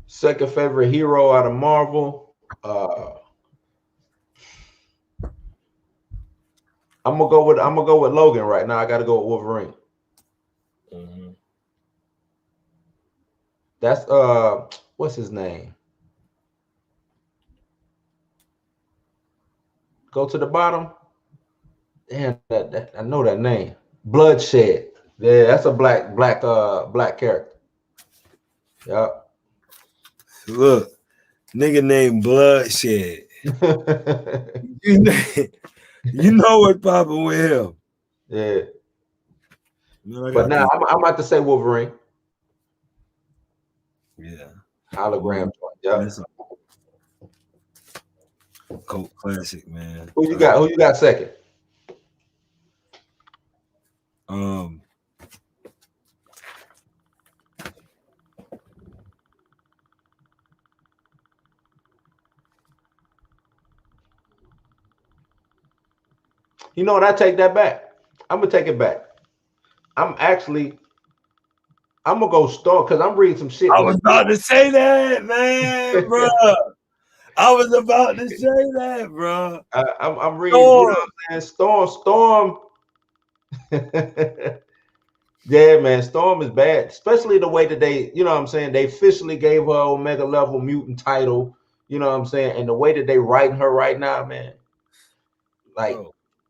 Second favorite hero out of Marvel. I'm gonna go with Logan right now. I gotta go with Wolverine. Mm-hmm. That's what's his name? Go to the bottom. Damn, I know that name. Bloodshed. Yeah, that's a black character. Yep. Look, nigga named Bloodshed. You know what popping with him. Yeah. But now I'm about to say Wolverine. Yeah. Hologram. Yep. That's a cult classic, man. Who you got? Who you got second? You know what? I take that back. I'm gonna take it back. I'm gonna go start because I'm reading some shit. I was about to say that, man, bro. I was about to say that, bro. I'm reading. You know what I'm saying? Storm. Yeah, man. Storm is bad, especially the way that they, you know what I'm saying? They officially gave her Omega level mutant title. You know what I'm saying? And the way that they writing her right now, man. Like,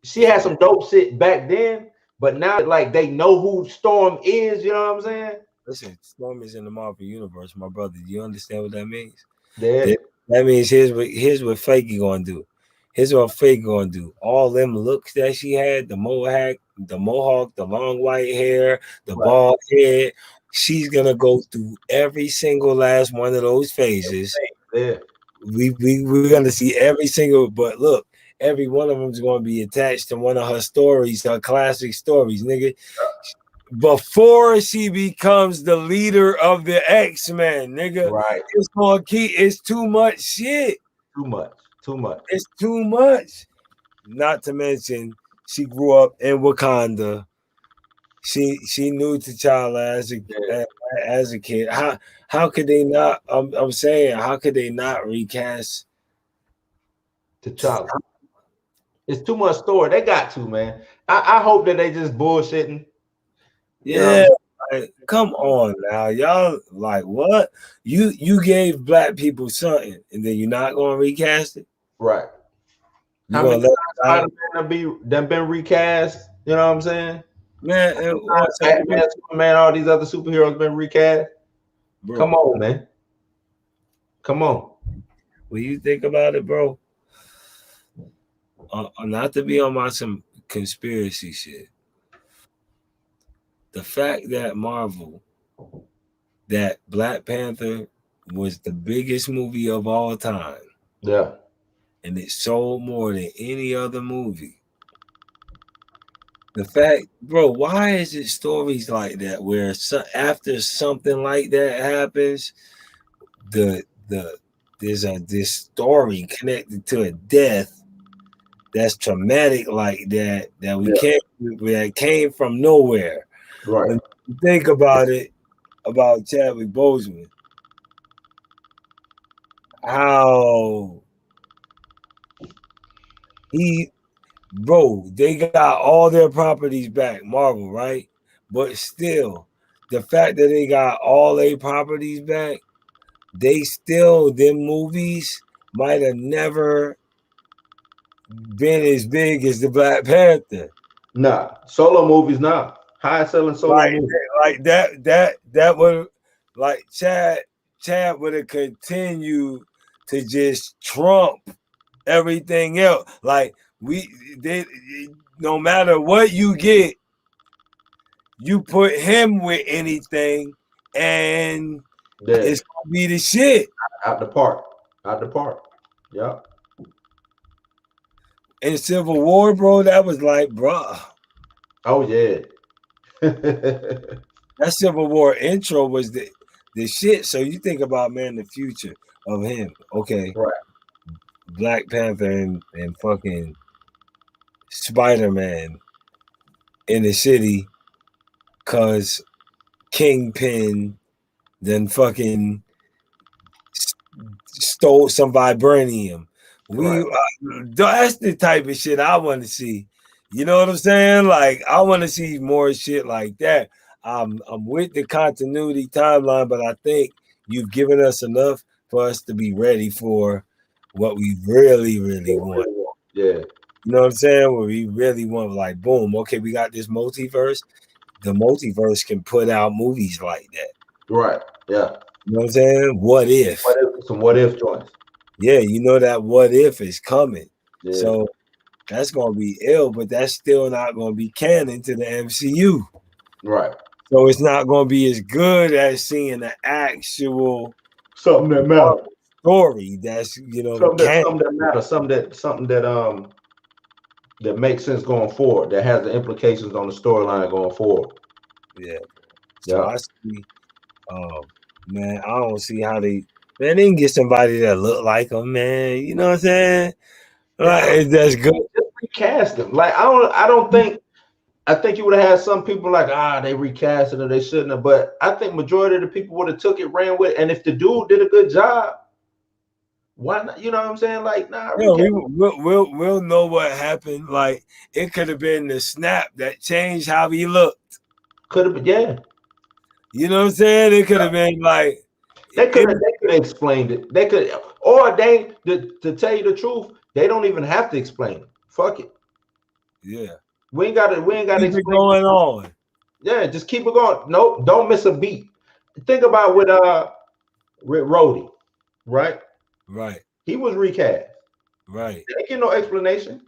she had some dope shit back then, but now like they know who Storm is. You know what I'm saying? Listen, Storm is in the Marvel universe, my brother. Do you understand what that means? Yeah. That means here's what Feige gonna do. Here's what Feige gonna do. All them looks that she had, the mohawk, the long white hair, the bald head. She's gonna go through every single last one of those phases. Yeah. We're gonna see every single, but look, every one of them is gonna be attached to one of her stories, her classic stories, nigga. Before she becomes the leader of the X-Men, nigga. Right. It's gonna it's too much shit. Too much. It's too much. Not to mention, she grew up in Wakanda. She knew T'Challa as a kid. How could they not? I'm saying, how could they not recast T'Challa? It's too much story. They got to, man. I hope that they just bullshitting. Yeah, like, come on now, y'all. Like, what? You gave black people something, and then you're not gonna recast it, right? You gonna let Spider-Man been recast? You know what I'm saying? Man, Batman, Superman, all these other superheroes been recast. Bro. Come on, man. Come on. When you think about it, bro, not to be on some conspiracy shit. The fact that Marvel, that Black Panther was the biggest movie of all time. Yeah. And it sold more than any other movie. The fact, bro, why is it stories like that where after something like that happens, there's this story connected to a death that's traumatic like that that came from nowhere. Right. When you think about it, about Chadwick Boseman, how they got all their properties back, Marvel, right? But still, the fact that they got all their properties back, them movies might have never been as big as the Black Panther. Nah, solo movies now. High selling solo movies. Like that would, like Chad would have continued to just trump everything else. Like no matter what you get, you put him with anything, and it's gonna be the shit. Out the park. Yeah. In Civil War, bro, that was like, bro. Oh yeah. That Civil War intro was the shit. So you think about, man, the future of him. Okay. Right. Black Panther and fucking Spider-Man in the city, cause Kingpin then fucking stole some vibranium. That's the type of shit I want to see. You know what I'm saying? Like, I want to see more shit like that. I'm with the continuity timeline, but I think you've given us enough for us to be ready for what we really, really want. Yeah. You know what I'm saying? Where we really want, like, boom, okay, we got this multiverse. The multiverse can put out movies like that. Right. Yeah. You know what I'm saying? What if? Some what if joints. Yeah, you know that what if is coming. Yeah. So that's gonna be ill, but that's still not gonna be canon to the MCU. Right. So it's not gonna be as good as seeing the actual something that matters. Story that's something that matters, something that makes sense going forward, that has the implications on the storyline going forward. Yeah. So I see, man, I don't see how they can get somebody that look like them, man. You know what I'm saying? Like, that's good. Just recast them. Like I think you would have had some people like, they recast it or they shouldn't have. But I think majority of the people would have took it, ran with it. And if the dude did a good job, why not? You know what I'm saying? Like, we'll know what happened. Like, it could have been the snap that changed how he looked. Could have been, yeah. You know what I'm saying? It could have been like they could have explained it. They could, or to tell you the truth, they don't even have to explain it. Fuck it. Yeah. We ain't got to explain it going on. Yeah, just keep it going. Nope, don't miss a beat. Think about with Rhodey, right? Right. He was recast. Right. They get no explanation.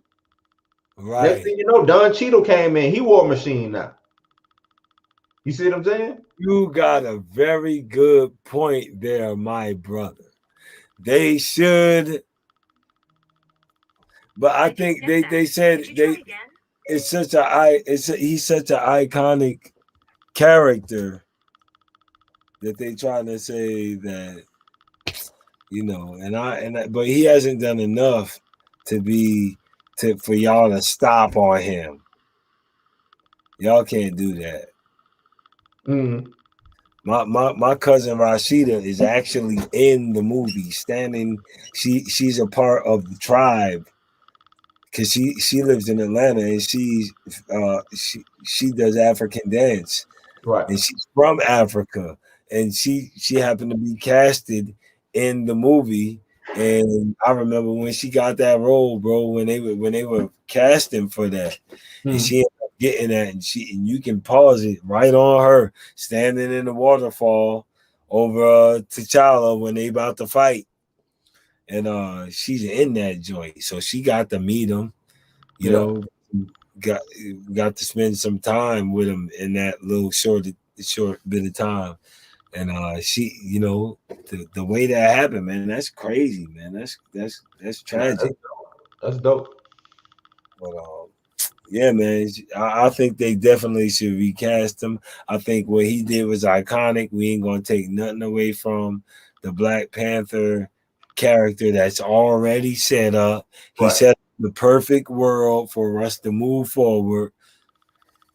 Right. Next thing you know, Don Cheadle came in. He War Machine now. You see what I'm saying? You got a very good point there, my brother. They should, but I think they said he's such an iconic character that they trying to say that, you know, but he hasn't done enough for y'all to stop on him. Y'all can't do that. Mm-hmm. My cousin Rashida is actually in the movie, standing. She's a part of the tribe because she lives in Atlanta and she does African dance, right? And she's from Africa, and she happened to be casted in the movie. And I remember when she got that role, bro, when they were casting for that, and she ended up getting that, and you can pause it right on her standing in the waterfall over T'Challa when they about to fight, and she's in that joint, so she got to meet him, you know, got to spend some time with him in that little short bit of time. And she, you know, the way that happened, man, that's crazy, man. That's tragic. That's dope. But yeah, man, I think they definitely should recast him. I think what he did was iconic. We ain't gonna take nothing away from the Black Panther character that's already set up. He set up the perfect world for us to move forward.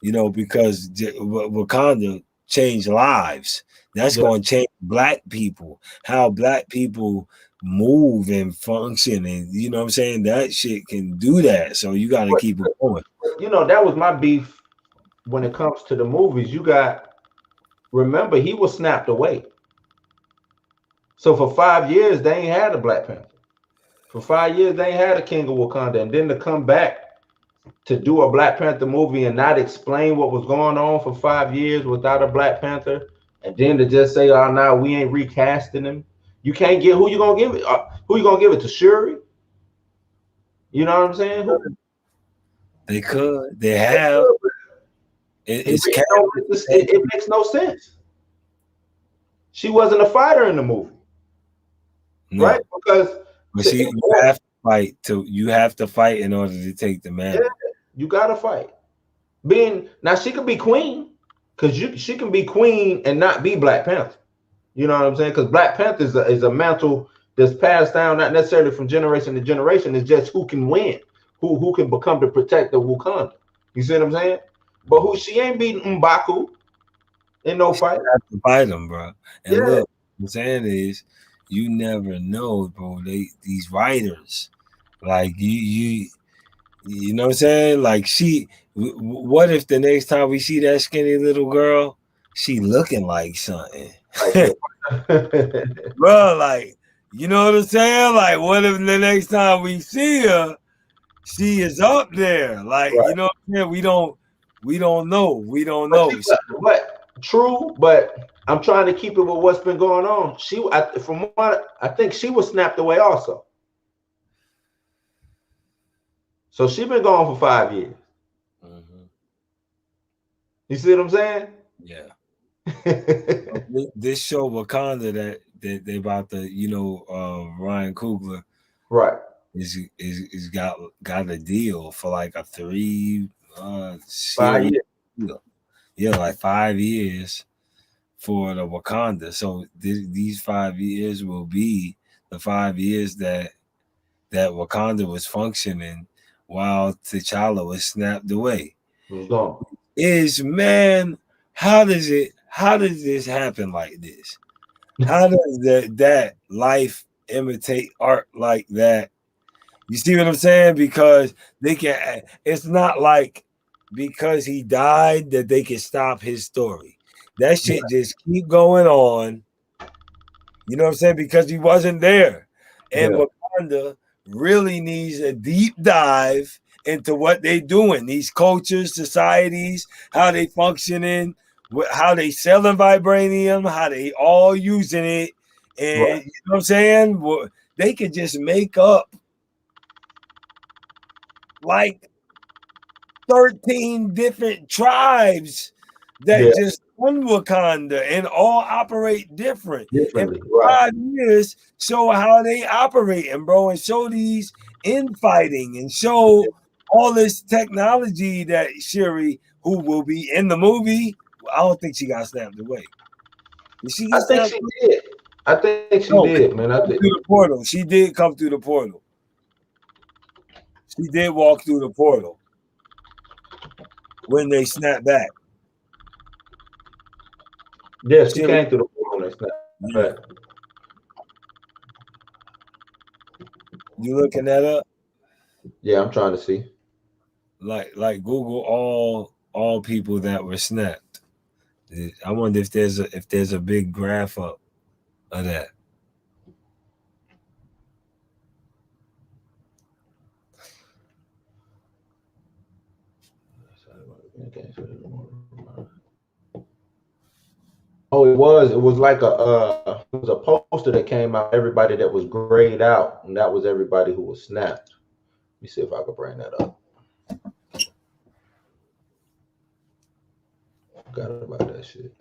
You know, because Wakanda changed lives. That's going to change Black people, how Black people move and function. And you know what I'm saying? That shit can do that. So you got to keep it going. You know, that was my beef when it comes to the movies. Remember, he was snapped away. So for 5 years, they ain't had a Black Panther. For 5 years, they ain't had a King of Wakanda. And then to come back to do a Black Panther movie and not explain what was going on for 5 years without a Black Panther, and then to just say, "Oh, now we ain't recasting him." You can't get who you gonna give it. Who you gonna give it to? Shuri? You know what I'm saying? They could. They have. It makes no sense. She wasn't a fighter in the movie, right? Because you have to fight. You have to fight in order to take the mantle. Yeah, you gotta fight. Now she could be queen, because she can be queen and not be Black Panther. You know what I'm saying? Because Black Panther is a mantle that's passed down, not necessarily from generation to generation. It's just who can win, who can become the protector of Wakanda. You see what I'm saying? But she ain't beating M'Baku in no fight. You have to fight him, bro. And look, what I'm saying is, you never know, bro. These writers, like you know what I'm saying? Like what if the next time we see that skinny little girl, she looking like something? Bro, like, you know what I'm saying? Like, what if the next time we see her, she is up there. Like, Right. you know what I'm saying? We don't know. We don't But, know. she, but true, but I'm trying to keep it with what's been going on. From what I think, she was snapped away also. So she been gone for 5 years. Mhm. You see what I'm saying? Yeah. This show Wakanda that they about to, Ryan Coogler Right. is got a deal for like a 3 5 series years. deal. Yeah, like 5 years for the Wakanda. So these 5 years will be the 5 years that Wakanda was functioning while T'Challa was snapped away. It was gone. Man, how does this happen like this? How does that life imitate art like that? You see what I'm saying? Because it's not like because he died that they can stop his story. That shit just keep going on. You know what I'm saying? Because he wasn't there. And Yeah. Wakanda really needs a deep dive into what they doing, these cultures, societies, how they functioning, how they selling vibranium, how they all using it. And Right. you know what I'm saying? They could just make up like 13 different tribes that Yeah. just run Wakanda and all operate different. And Differently. for Right. 5 years, show how they operate, and bro, and show these infighting and show all this technology that Shuri, who will be in the movie, I don't think she got snapped away. Did she I get think snapped she away? did. I think she No, did, man. I come think. through the portal. She did come through the portal. She did walk through the portal when they snapped back. Yes, she Shuri, came through the portal and snapped yeah. back. You looking that up? Yeah, I'm trying to see. Like Google all people that were snapped. I wonder if there's a big graph up of that. Oh, it was like it was a poster that came out. Everybody that was grayed out, and that was everybody who was snapped. Let me see if I can bring that up. Forgot about that shit.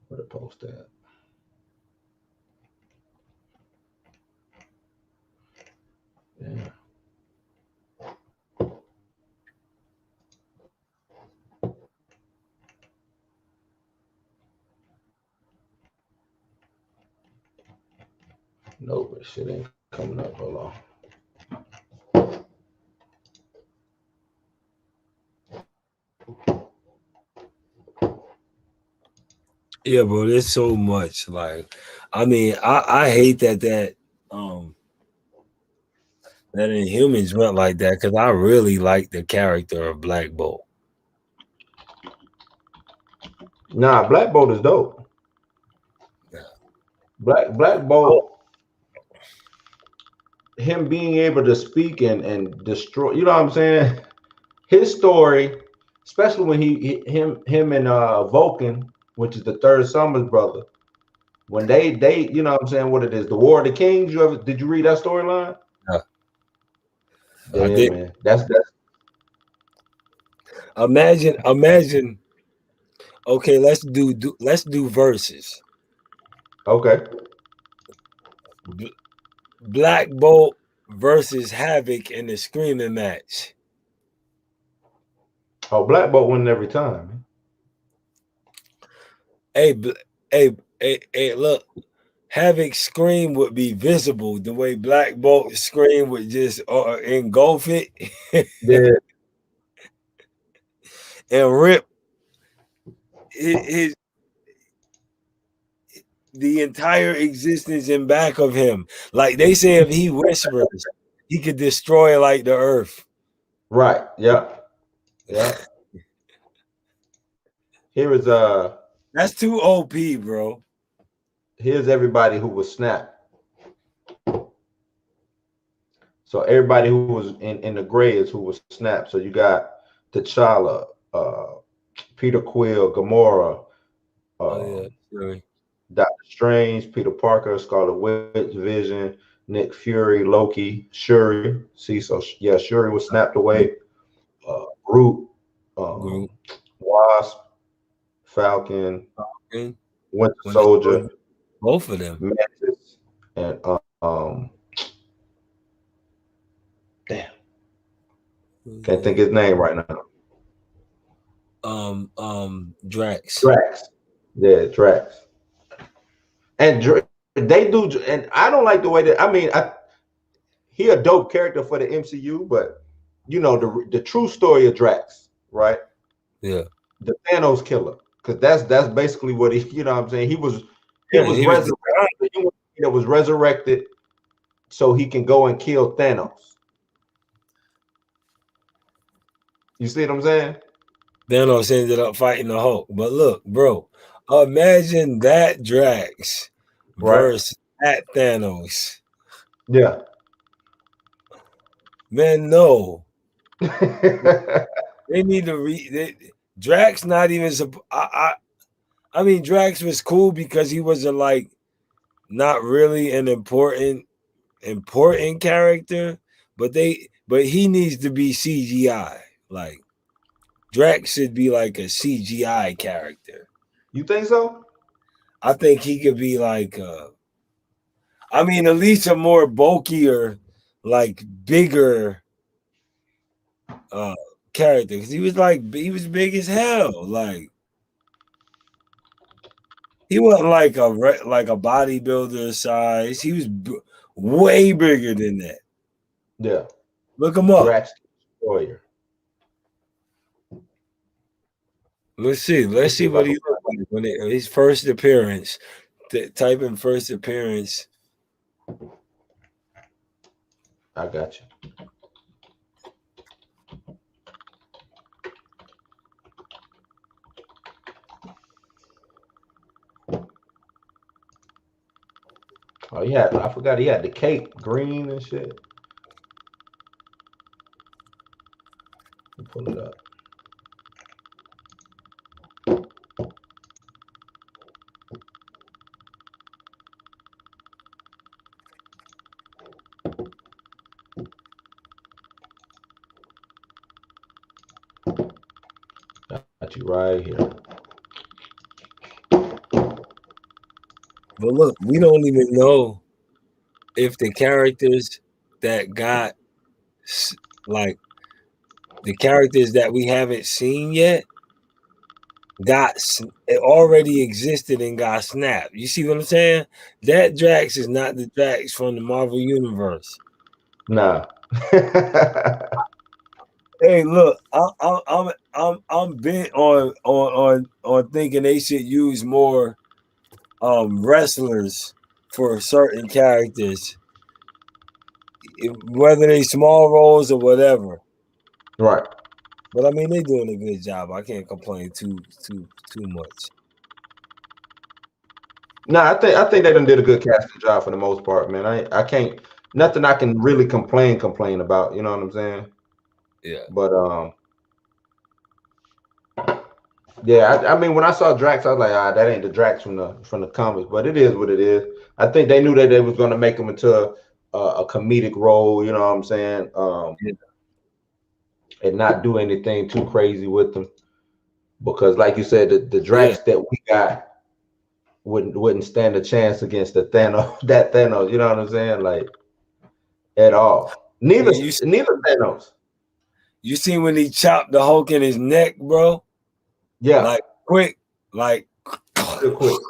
Where the post at? Yeah. No, but shit ain't coming up. Hold on. Yeah, bro, there's so much. Like, I mean, I hate um that Inhumans went like that because I really like the character of Black Bolt. Nah, Black Bolt is dope. Black Bolt, him being able to speak and destroy. You know what I'm saying? His story, especially when him and Vulcan, which is the third Summers brother, when they you know what I'm saying, what it is, the War of the Kings. Did you read that storyline? Yeah, I Yeah, did. man. That's Imagine. Okay, let's do verses. okay. Black Bolt versus Havoc in the screaming match. Oh, Black Bolt winning every time. Hey, hey, look. Havoc's scream would be visible the way Black Bolt's scream would just engulf it Yeah. and rip his the entire existence in back of him. Like they say, if he whispers, he could destroy like the earth. Right. Yeah. Yeah. Here is That's too OP, bro. here's everybody who was snapped. So everybody who was in the gray is who was snapped. So you got T'Challa, Peter Quill, Gamora, Sure. Doctor Strange, Peter Parker, Scarlet Witch, Vision, Nick Fury, Loki, Shuri. See, so yeah, Shuri was snapped away. Groot, Group. Wasp, Falcon, And Winter when Soldier, both of them. Mantis, and damn, can't think his name right now. Drax. Drax. Yeah, Drax. And they do, and I don't like the way that. I mean, he a dope character for the MCU, but you know the true story of Drax, right? Yeah. The Thanos killer, because that's basically what he. You know what I'm saying? He was resurrected. He was resurrected so he can go and kill Thanos. You see what I'm saying? Thanos ended up fighting the Hulk. But look, bro, imagine that Drax versus that Thanos. Yeah. Man, no. They need to Drax not even. I mean, Drax was cool because he was not really an important character, but he needs to be CGI. Like Drax should be like a CGI character. You think so? I think he could be like I mean, at least a more bulkier, like bigger character, because he was big as hell. Like he wasn't like a bodybuilder size. He was way bigger than that. Yeah. Look him up. Drax Destroyer. Let's see what he looked like when his first appearance. Type in first appearance. I got you. Oh, I forgot he had the cape, green and shit. Pull it up. Got you right here. But look, we don't even know if the characters that got like the characters that we haven't seen yet it already existed and got snapped. You see what I'm saying? That Drax is not the Drax from the Marvel universe. Nah. Hey, look, I'm bent on thinking they should use more wrestlers for certain characters, whether they small roles or whatever. Right. But I mean, they're doing a good job. I can't complain too much. Nah, I think they done did a good casting job for the most part, man. I can't nothing I can really complain about. You know what I'm saying? Yeah. But yeah, I mean, when I saw Drax, I was like, that ain't the Drax from the comics. But it is what it is. I think they knew that they was going to make him into a comedic role. You know what I'm saying? Yeah. And not do anything too crazy with them, because, like you said, the Drax that we got wouldn't stand a chance against the Thanos. That Thanos, you know what I'm saying? Like at all. Neither Thanos. You seen when he chopped the Hulk in his neck, bro? Yeah. Like quick. Real quick.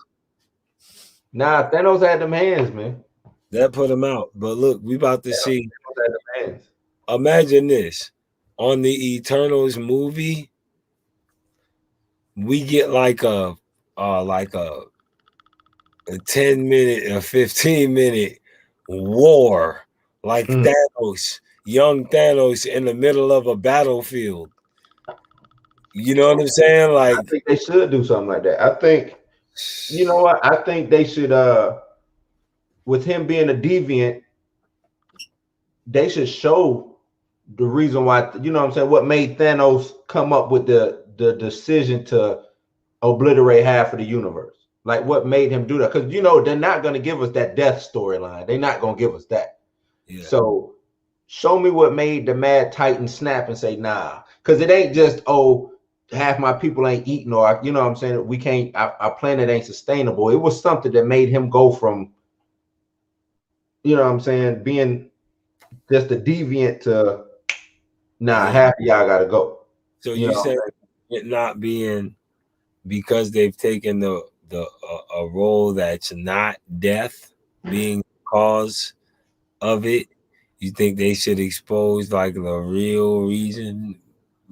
Nah, Thanos had them hands, man. That put him out. But look, we about to see. Imagine this. On the Eternals movie, we get like a 10-minute or 15-minute war, like Thanos, young Thanos in the middle of a battlefield. You know what I'm saying? Like, I think they should do something like that. I think You know what? I think they should with him being a deviant, they should show the reason why, you know what I'm saying, what made Thanos come up with the decision to obliterate half of the universe. Like what made him do that? Because you know they're not going to give us that death storyline. They're not going to give us that. Yeah. So show me what made the Mad Titan snap and say nah. Because it ain't just half my people ain't eating, or you know what I'm saying, we can't. Our planet ain't sustainable. It was something that made him go from, you know what I'm saying, being just a deviant to half of y'all got to go. So you said it not being because they've taken a role that's not death being the cause of it. You think they should expose like the real reason,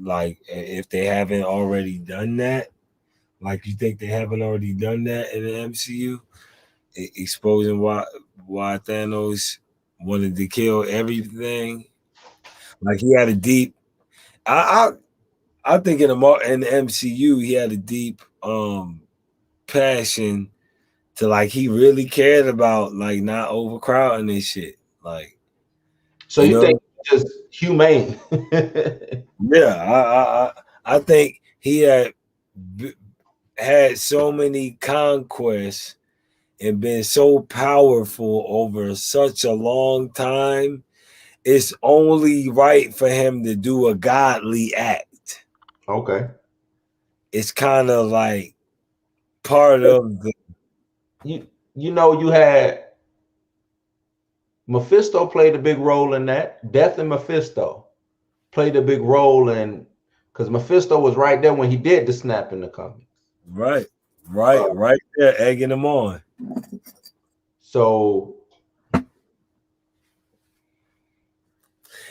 like if they haven't already done that? Like you think they haven't already done that in the MCU, exposing why Thanos wanted to kill everything? Like he had a deep. I think in the MCU he had a deep passion to, like, he really cared about like not overcrowding this shit. Like, so you think just humane? Yeah, I think he had so many conquests and been so powerful over such a long time. It's only right for him to do a godly act. Okay. It's kind of like part of the. You know, you had Mephisto played a big role in that. Death and Mephisto played a big role in, because Mephisto was right there when he did the snap in the comics. Right there, egging him on. So,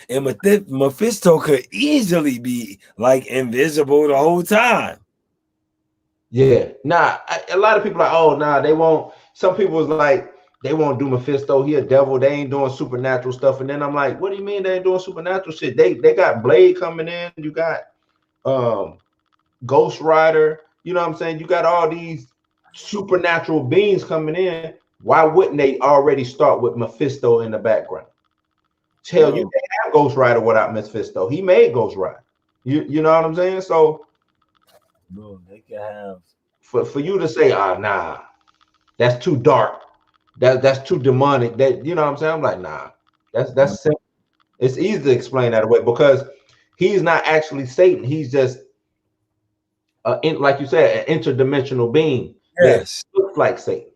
and Mephisto could easily be like invisible the whole time. Yeah, a lot of people are like, oh, they won't. Some people was like, they won't do Mephisto. He a devil. They ain't doing supernatural stuff. And then I'm like, what do you mean they ain't doing supernatural shit? They got Blade coming in. You got Ghost Rider. You know what I'm saying? You got all these supernatural beings coming in. Why wouldn't they already start with Mephisto in the background? Hell, you can't have Ghost Rider without Mephisto. He made Ghost Rider. You know what I'm saying? So, bro, they can have for you to say, nah, that's too dark. That's too demonic. That, you know what I'm saying? I'm like, nah, that's simple. It's easy to explain that away because he's not actually Satan. He's just like you said, an interdimensional being that looks like Satan.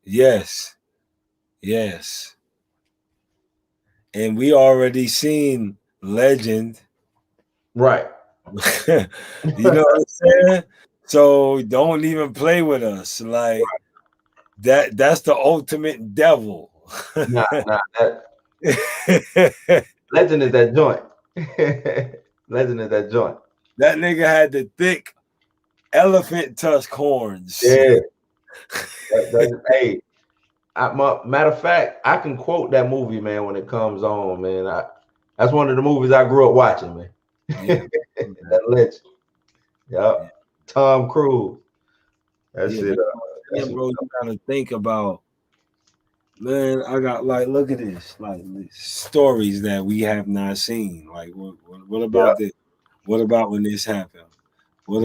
Yes. And we already seen Legend. Right. You know what I'm saying? So don't even play with us. Like that's the ultimate devil. Nah, Legend is that joint. Legend is that joint. That nigga had the thick elephant tusk horns. Yeah. Hey, matter of fact, I can quote that movie, man, when it comes on, man. That's one of the movies I grew up watching, man. Yeah. That Legend. Yeah. Tom Cruise. That's it. Bro, you gotta think about, man. I got, like, look at this, like, stories that we have not seen. Like, what about this? What about when this happened? What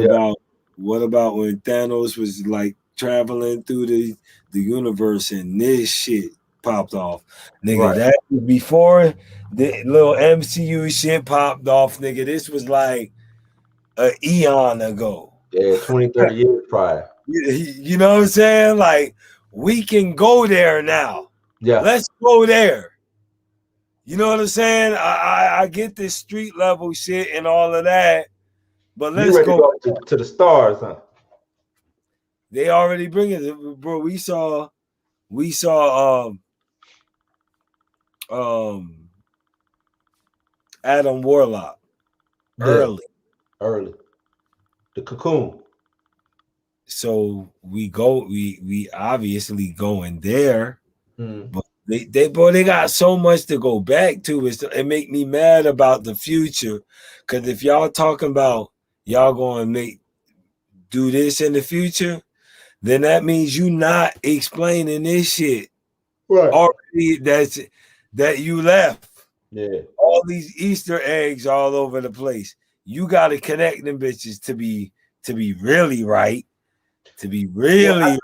about when Thanos was like traveling through the universe and this shit popped off, nigga? That was before the little MCU shit popped off, nigga. This was like an eon ago. Yeah, 20, 30 years prior. You know what I'm saying? Like, we can go there now. Yeah, let's go there. You know what I'm saying? I get this street level shit and all of that, but let's go to the stars, huh? They already bring it, bro. We saw Adam Warlock early. The Cocoon. So we obviously going there, but they got so much to go back to. It make me mad about the future, because if y'all talking about y'all going to do this in the future, then that means you not explaining this shit Right. already. That you left. Yeah. All these Easter eggs all over the place. You got to connect them bitches to be really right. To be really.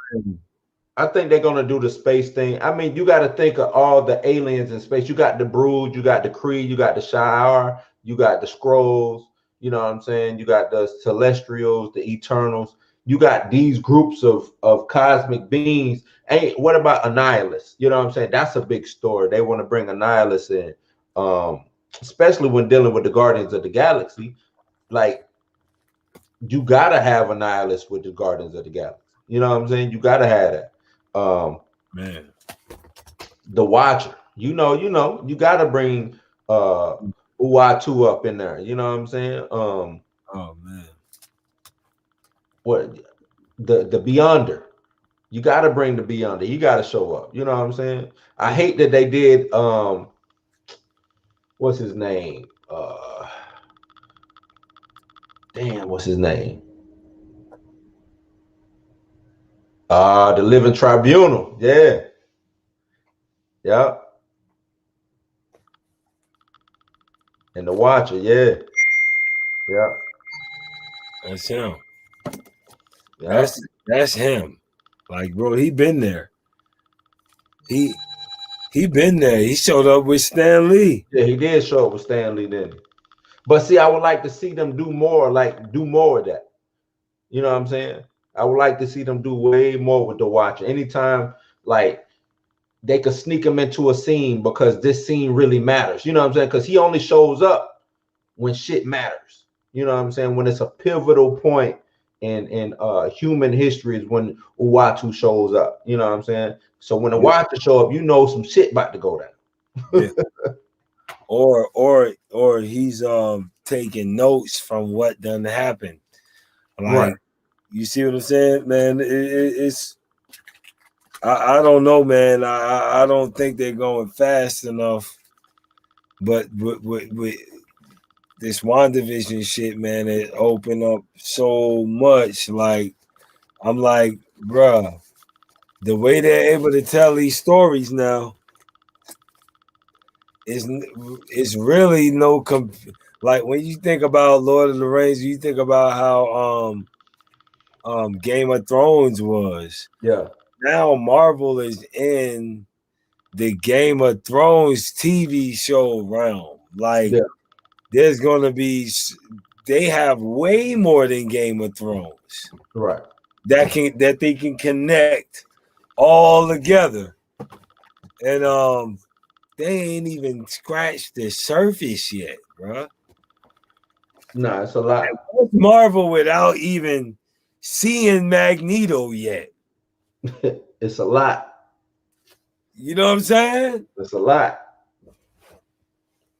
I think they're gonna do the space thing. I mean, you got to think of all the aliens in space. You got the Brood, you got the Kree, you got the Shi'ar, you got the Skrulls. You know what I'm saying? You got the Celestials, the Eternals. You got these groups of cosmic beings. Hey, what about Annihilus? You know what I'm saying? That's a big story. They want to bring Annihilus in, especially when dealing with the Guardians of the Galaxy. Like, you gotta have Annihilus with the Guardians of the Galaxy. You know what I'm saying? You gotta have that. Man, the Watcher. You you gotta bring Uatu up in there. You know what I'm saying? Oh man. What the Beyonder. You gotta bring the Beyonder. You gotta show up. You know what I'm saying? I hate that they did what's his name? Damn, what's his name? The Living Tribunal. Yeah. Yeah. And the Watcher, yeah. Yeah. That's him. Yeah. That's him. Like, bro, he been there. He been there. He showed up with Stan Lee. Yeah, he did show up with Stan Lee, didn't he? But see, I would like to see them do more of that. You know what I'm saying? I would like to see them do way more with the Watcher. Anytime, like, they could sneak him into a scene because this scene really matters. You know what I'm saying? Because he only shows up when shit matters. You know what I'm saying? When it's a pivotal point in human history is when Uatu shows up. You know what I'm saying? So when the Watcher show up, you know some shit about to go down. Yeah. or he's taking notes from what done happened. Like, right. You see what I'm saying, man? It's I don't know, man. I don't think they're going fast enough. But with this WandaVision shit, man, it opened up so much. Like, I'm like, bruh, the way they're able to tell these stories now is really no like when you think about Lord of the Rings, you think about how Game of Thrones was. Yeah. Now Marvel is in the Game of Thrones TV show realm. Like, there's gonna be, they have way more than Game of Thrones. Right. That they can connect all together. And they ain't even scratched the surface yet, bro. Nah, it's a lot. What's Marvel without even seeing Magneto yet? It's a lot. You know what I'm saying? It's a lot.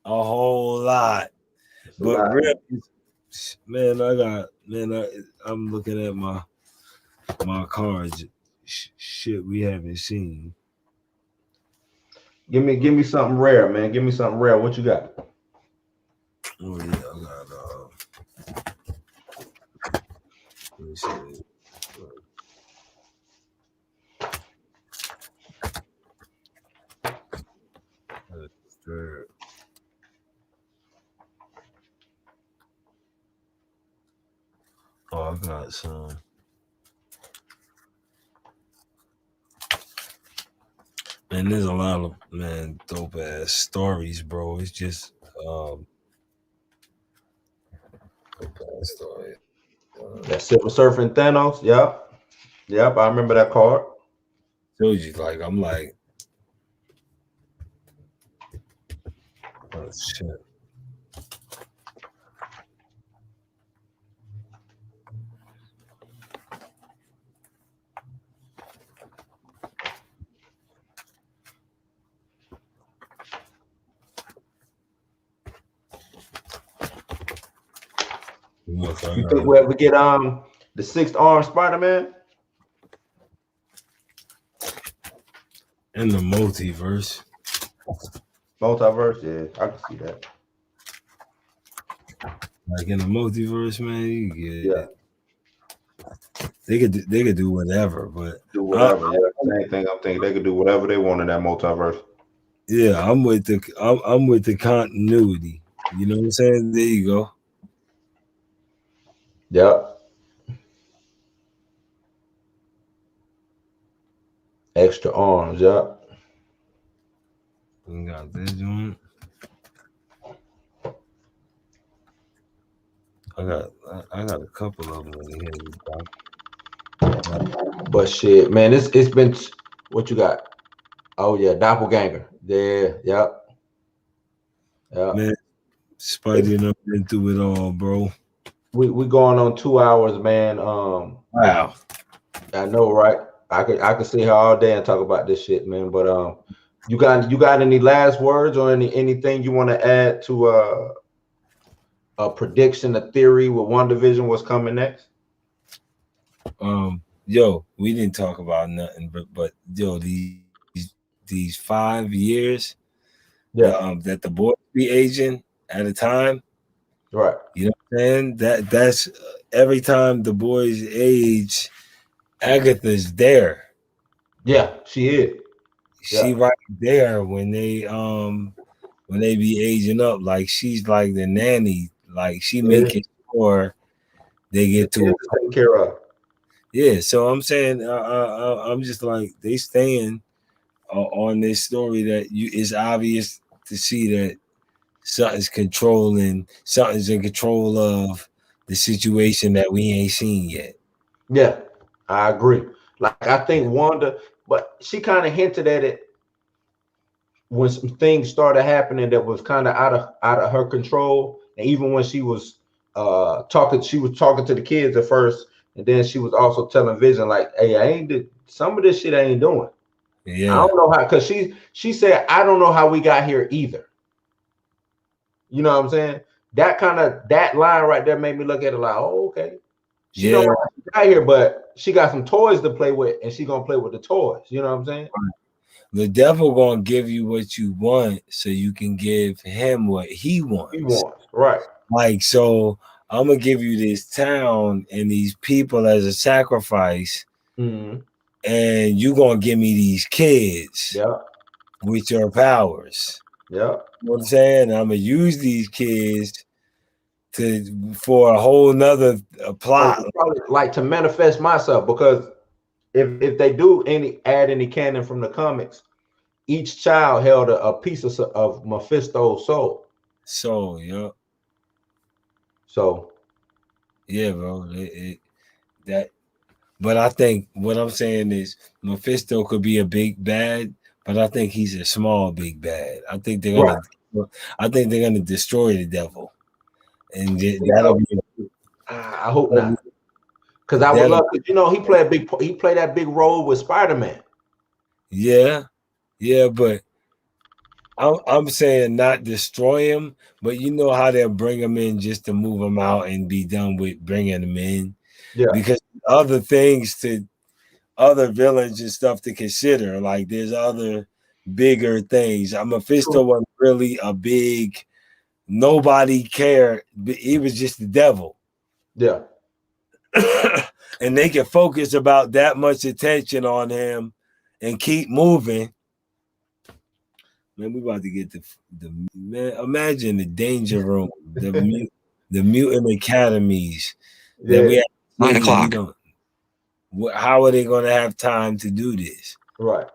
A whole lot. But really, man, I'm looking at my cards. Shit we haven't seen. Give me something rare, man. Give me something rare. What you got? Oh yeah, I got let me see. Oh, I got some. Man, there's a lot of dope ass stories, bro. It's just dope ass story. That Silver Surfing Thanos. Yep. I remember that card. Told you, like, I'm like, oh shit. You think we'll ever get the 6th arm Spider-Man? In the multiverse. Multiverse, yeah, I can see that. Like in the multiverse, man, you get They could do whatever, but do whatever. Same thing. I'm thinking they could do whatever they want in that multiverse. yeah, I'm with the continuity. You know what I'm saying? There you go. Yep. Extra arms. Yep. We got this one. I got a couple of them in here. But shit, man, it's been what you got? Oh yeah, doppelganger. Yeah, yep. Man, Spidey and I've been through it all, bro. We going on 2 hours, man. Wow. I know, right? I could sit here all day and talk about this shit, man. But you got any last words or anything you want to add to a prediction, a theory with WandaVision what's coming next? Yo, we didn't talk about nothing, but yo, these 5 years, that the boys be aging at a time, right? You know what I'm saying? That's every time the boys age, Agatha's there. Yeah, she is. She right there when they be aging up. Like she's like the nanny. Like she making sure they get to take care of. Yeah, so I'm saying I'm just like they staying on this story that it's obvious to see that something's in control of the situation that we ain't seen yet. Yeah, I agree. Like I think Wanda, but she kind of hinted at it when some things started happening that was kind of out of her control. And even when she was talking to the kids at first, and then she was also telling Vision like, "Hey, some of this shit I ain't doing." Yeah, I don't know how, because she said, "I don't know how we got here either." You know what I'm saying? That line right there made me look at it like, "Oh, okay." She don't know how she got here, but she got some toys to play with, and she gonna play with the toys. You know what I'm saying? The devil gonna give you what you want, so you can give him what he wants. He wants, right? Like, so I'm gonna give you this town and these people as a sacrifice, and you gonna give me these kids, with your powers. You know what I'm saying? I'm gonna use these kids for a whole nother plot. Probably like to manifest myself, because if they do add any canon from the comics, each child held a piece of Mephisto's soul. So yeah, bro. But I think what I'm saying is Mephisto could be a big bad, but I think he's a small big bad. I think they're gonna destroy the devil, and that'll be. I hope not, because I would love to. He played that big role with Spider-Man. Yeah, but I'm saying not destroy him, but you know how they'll bring him in just to move him out and be done with bringing him in. Yeah, because other villains and stuff to consider. Like there's other bigger things. Mephisto wasn't really a big, nobody cared. He was just the devil. Yeah. And they can focus about that much attention on him and keep moving. Man, we about to get the man. Imagine the danger room, the mutant academies that we have. 9 o'clock. How are they going to have time to do this? Right.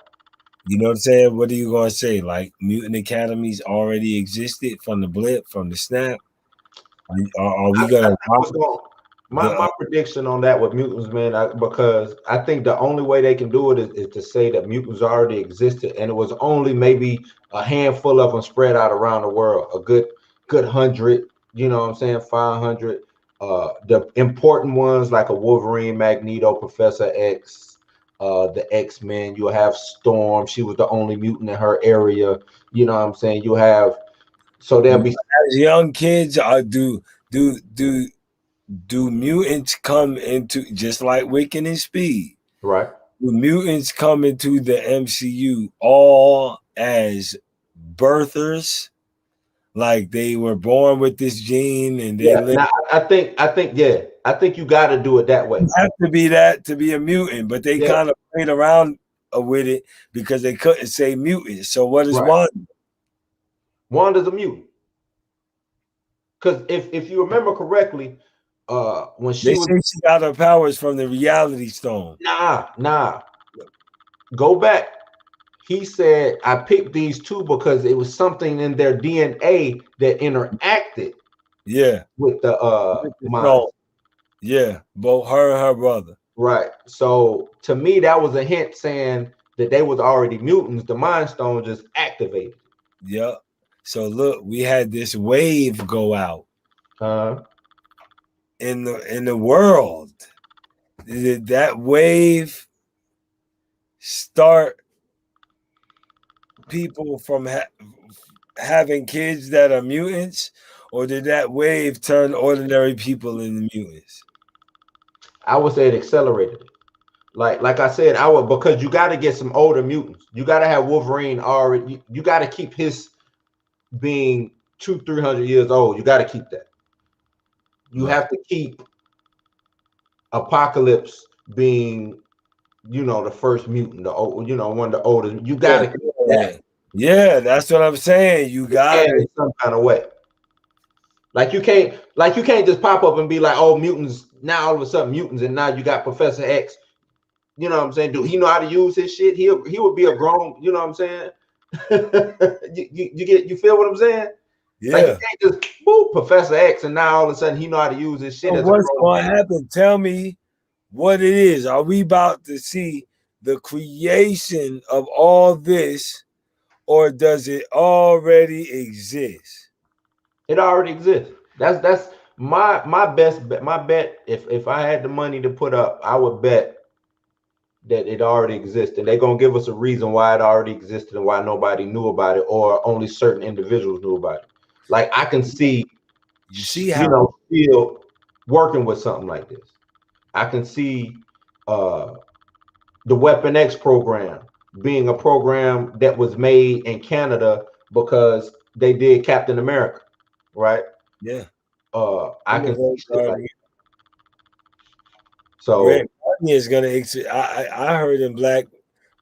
You know what I'm saying? What are you going to say? Like mutant academies already existed from the blip, from the snap? Are we going to? My prediction on that with mutants, man, because I think the only way they can do it is to say that mutants already existed, and it was only maybe a handful of them spread out around the world, a good 100, you know what I'm saying, 500. The important ones like a Wolverine, Magneto, Professor X, the X-Men. You'll have Storm. She was the only mutant in her area. You know what I'm saying? You have, so there'll be as young kids. Do mutants come into, just like Wiccan and Speed? Right. Do mutants come into the MCU all as birthers? Like they were born with this gene and they live. I think I think you got to do it that way. You have to be that to be a mutant, but they kind of played around with it because they couldn't say mutant. So what is Wanda? Wanda's a mutant. Because if you remember correctly, when she got her powers from the reality stone. Nah. Go back. He said, I picked these two because it was something in their DNA that interacted. Yeah. With the mind. Yeah, both her and her brother. Right. So to me, that was a hint saying that they was already mutants. The Mind Stone just activated. Yep. So look, we had this wave go out in the world. Did that wave start people from having kids that are mutants, or did that wave turn ordinary people into mutants? I would say it accelerated it. Like I said, because you got to get some older mutants. You got to have Wolverine already. You got to keep his being 200-300 years old. You got to keep that. You have to keep Apocalypse being, the first mutant, one of the oldest. You got to keep that. Yeah, that's what I'm saying. You got it in some kind of way. Like you can't just pop up and be like, oh, mutants. Now all of a sudden mutants, and now you got Professor X. You know what I'm saying? Do he know how to use his shit? He would be a grown, you know what I'm saying? you feel what I'm saying? Yeah. Like you can't just boop Professor X and now all of a sudden he know how to use his shit. So what's going to happen? Tell me what it is. Are we about to see the creation of all this, or does it already exist? It already exists. That's my best bet. My bet, if I had the money to put up, I would bet that it already existed. They're gonna give us a reason why it already existed and why nobody knew about it, or only certain individuals knew about it. Like I can see, still working with something like this. I can see the Weapon X program being a program that was made in Canada because they did Captain America, right? Yeah. I can see shit like that. So Red Guardian is gonna. I heard in Black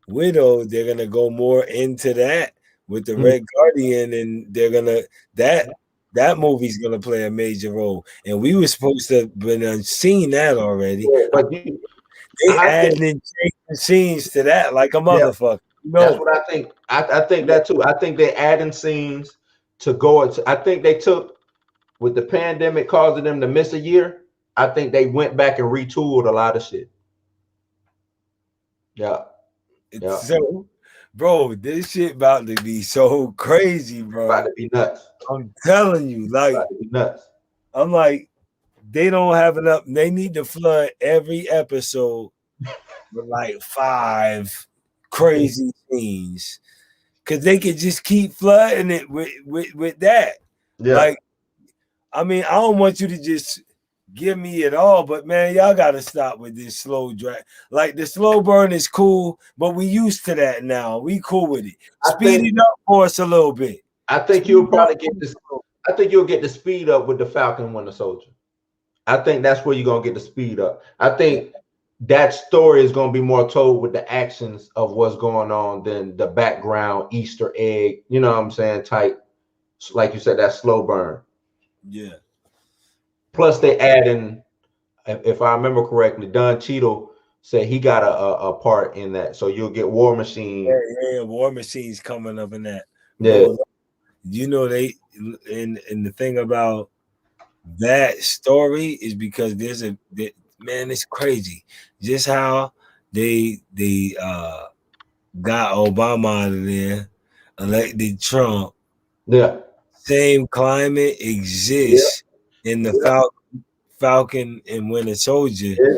Widow they're gonna go more into that with the Red Guardian, and they're gonna that movie's gonna play a major role. And we were supposed to have been seen that already. Yeah, but they adding and changing scenes to that like a motherfucker. That's what I think. I think that too. I think they're adding scenes to go into. I think they took, with the pandemic causing them to miss a year, I think they went back and retooled a lot of shit. Yeah. So, bro, this shit about to be so crazy, bro. About to be nuts. I'm telling you, like, about to be nuts. I'm like, they don't have enough. They need to flood every episode with like 5 crazy scenes, because they could just keep flooding it with that. Yeah. Like, I mean, I don't want you to just give me it all, but man, y'all gotta stop with this slow drag. Like the slow burn is cool, but we used to that now. We cool with it. Speed it up for us a little bit. I think you'll probably get this. I think you'll get the speed up with the Falcon and Winter Soldier. I think that's where you're gonna get the speed up. I think that story is gonna be more told with the actions of what's going on than the background Easter egg. You know what I'm saying? Type, like you said, that slow burn. Yeah. Plus, they add in, if I remember correctly, Don Cheadle said he got a part in that. So you'll get War Machine. Yeah, War Machine's coming up in that. Yeah. Bro, you know, they and the thing about that story is because man, it's crazy. Just how they got Obama out of there, elected Trump. Yeah. Same climate exists in the Falcon and Winter Soldier. Yeah.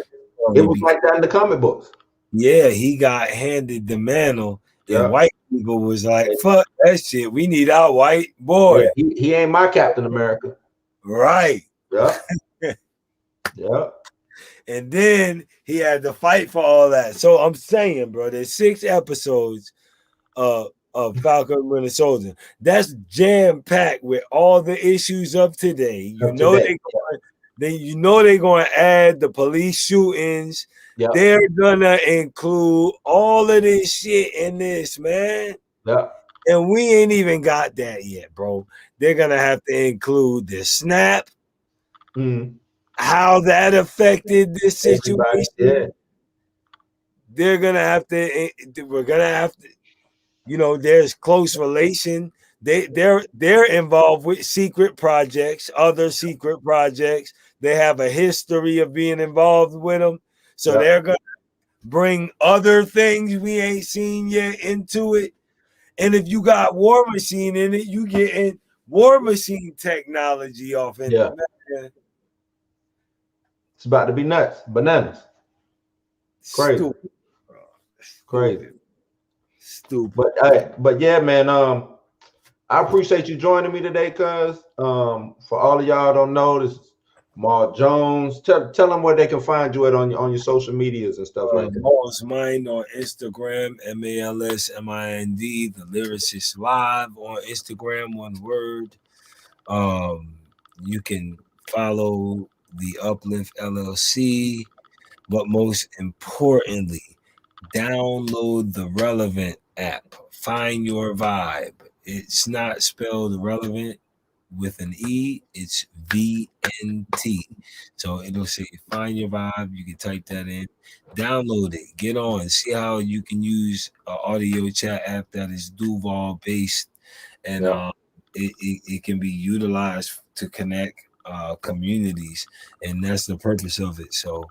It was like that in the comic books. Yeah, he got handed the mantle, and white people was like, fuck that shit. We need our white boy. Yeah, he ain't my Captain America. Right. Yeah. Yeah. And then he had to fight for all that. So I'm saying, bro, there's 6 episodes of Falcon and Winter Soldier. That's jam-packed with all the issues of today. then you know they're going to add the police shootings. Yeah. They're going to include all of this shit in this, man. Yeah. And we ain't even got that yet, bro. They're going to have to include the snap, how that affected this situation. Yeah. They're going to have to, we're going to have to, you know, there's close relation. They're involved with secret projects, other secret projects. They have a history of being involved with them. So they're going to bring other things we ain't seen yet into it. And if you got War Machine in it, you getting War Machine technology off in it. Man. It's about to be nuts. Bananas. Crazy. Stupid, bro. Crazy. Stupid. But yeah, man. I appreciate you joining me today, cuz. For all of y'all don't know, this is Mal Jones. Tell them where they can find you at on your social medias and stuff like that. Mal's Mind on Instagram, MALSMIND, the Lyricist Live on Instagram, one word. You can follow the Uplift LLC, but most importantly, download the Relevant app. Find your vibe. It's not spelled relevant with an E, it's VNT. So it'll say find your vibe. You can type that in, download it, get on, see how you can use an audio chat app that is Duval based, and it can be utilized to connect communities, and that's the purpose of it. So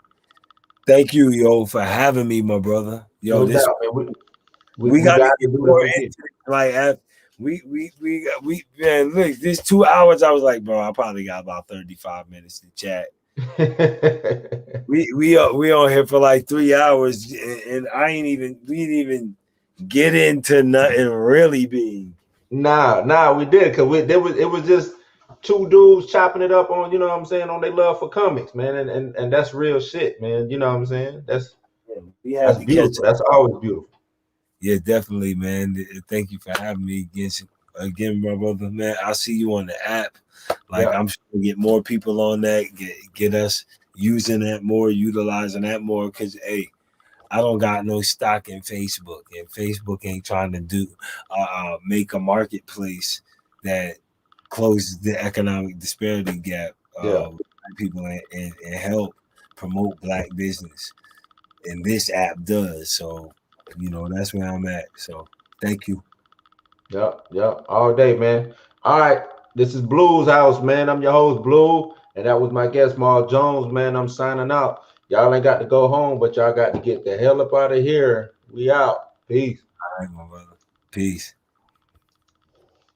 thank you, yo, for having me, my brother. Yo, No this doubt, man. we got to get more into it. Like we man, look, this 2 hours. I was like, bro, I probably got about 35 minutes to chat. we on here for like 3 hours, and we didn't even get into nothing really big. Nah, we did, because it was just two dudes chopping it up on, you know what I'm saying, on their love for comics, man, and that's real shit, man. You know what I'm saying? That's beautiful. That's always beautiful. Yeah, definitely, man. Thank you for having me again, my brother, man. I'll see you on the app. Like, I'm sure we get more people on that, get us using that more, utilizing that more. Because, hey, I don't got no stock in Facebook, and Facebook ain't trying to do make a marketplace that closes the economic disparity gap with people and help promote Black business. And this app does. So, you know, that's where I'm at. So thank you. Yep. All day, man. All right. This is Blues House, man. I'm your host, Blue. And that was my guest, Mal Jones, man. I'm signing out. Y'all ain't got to go home, but y'all got to get the hell up out of here. We out. Peace. All right, my brother. Peace.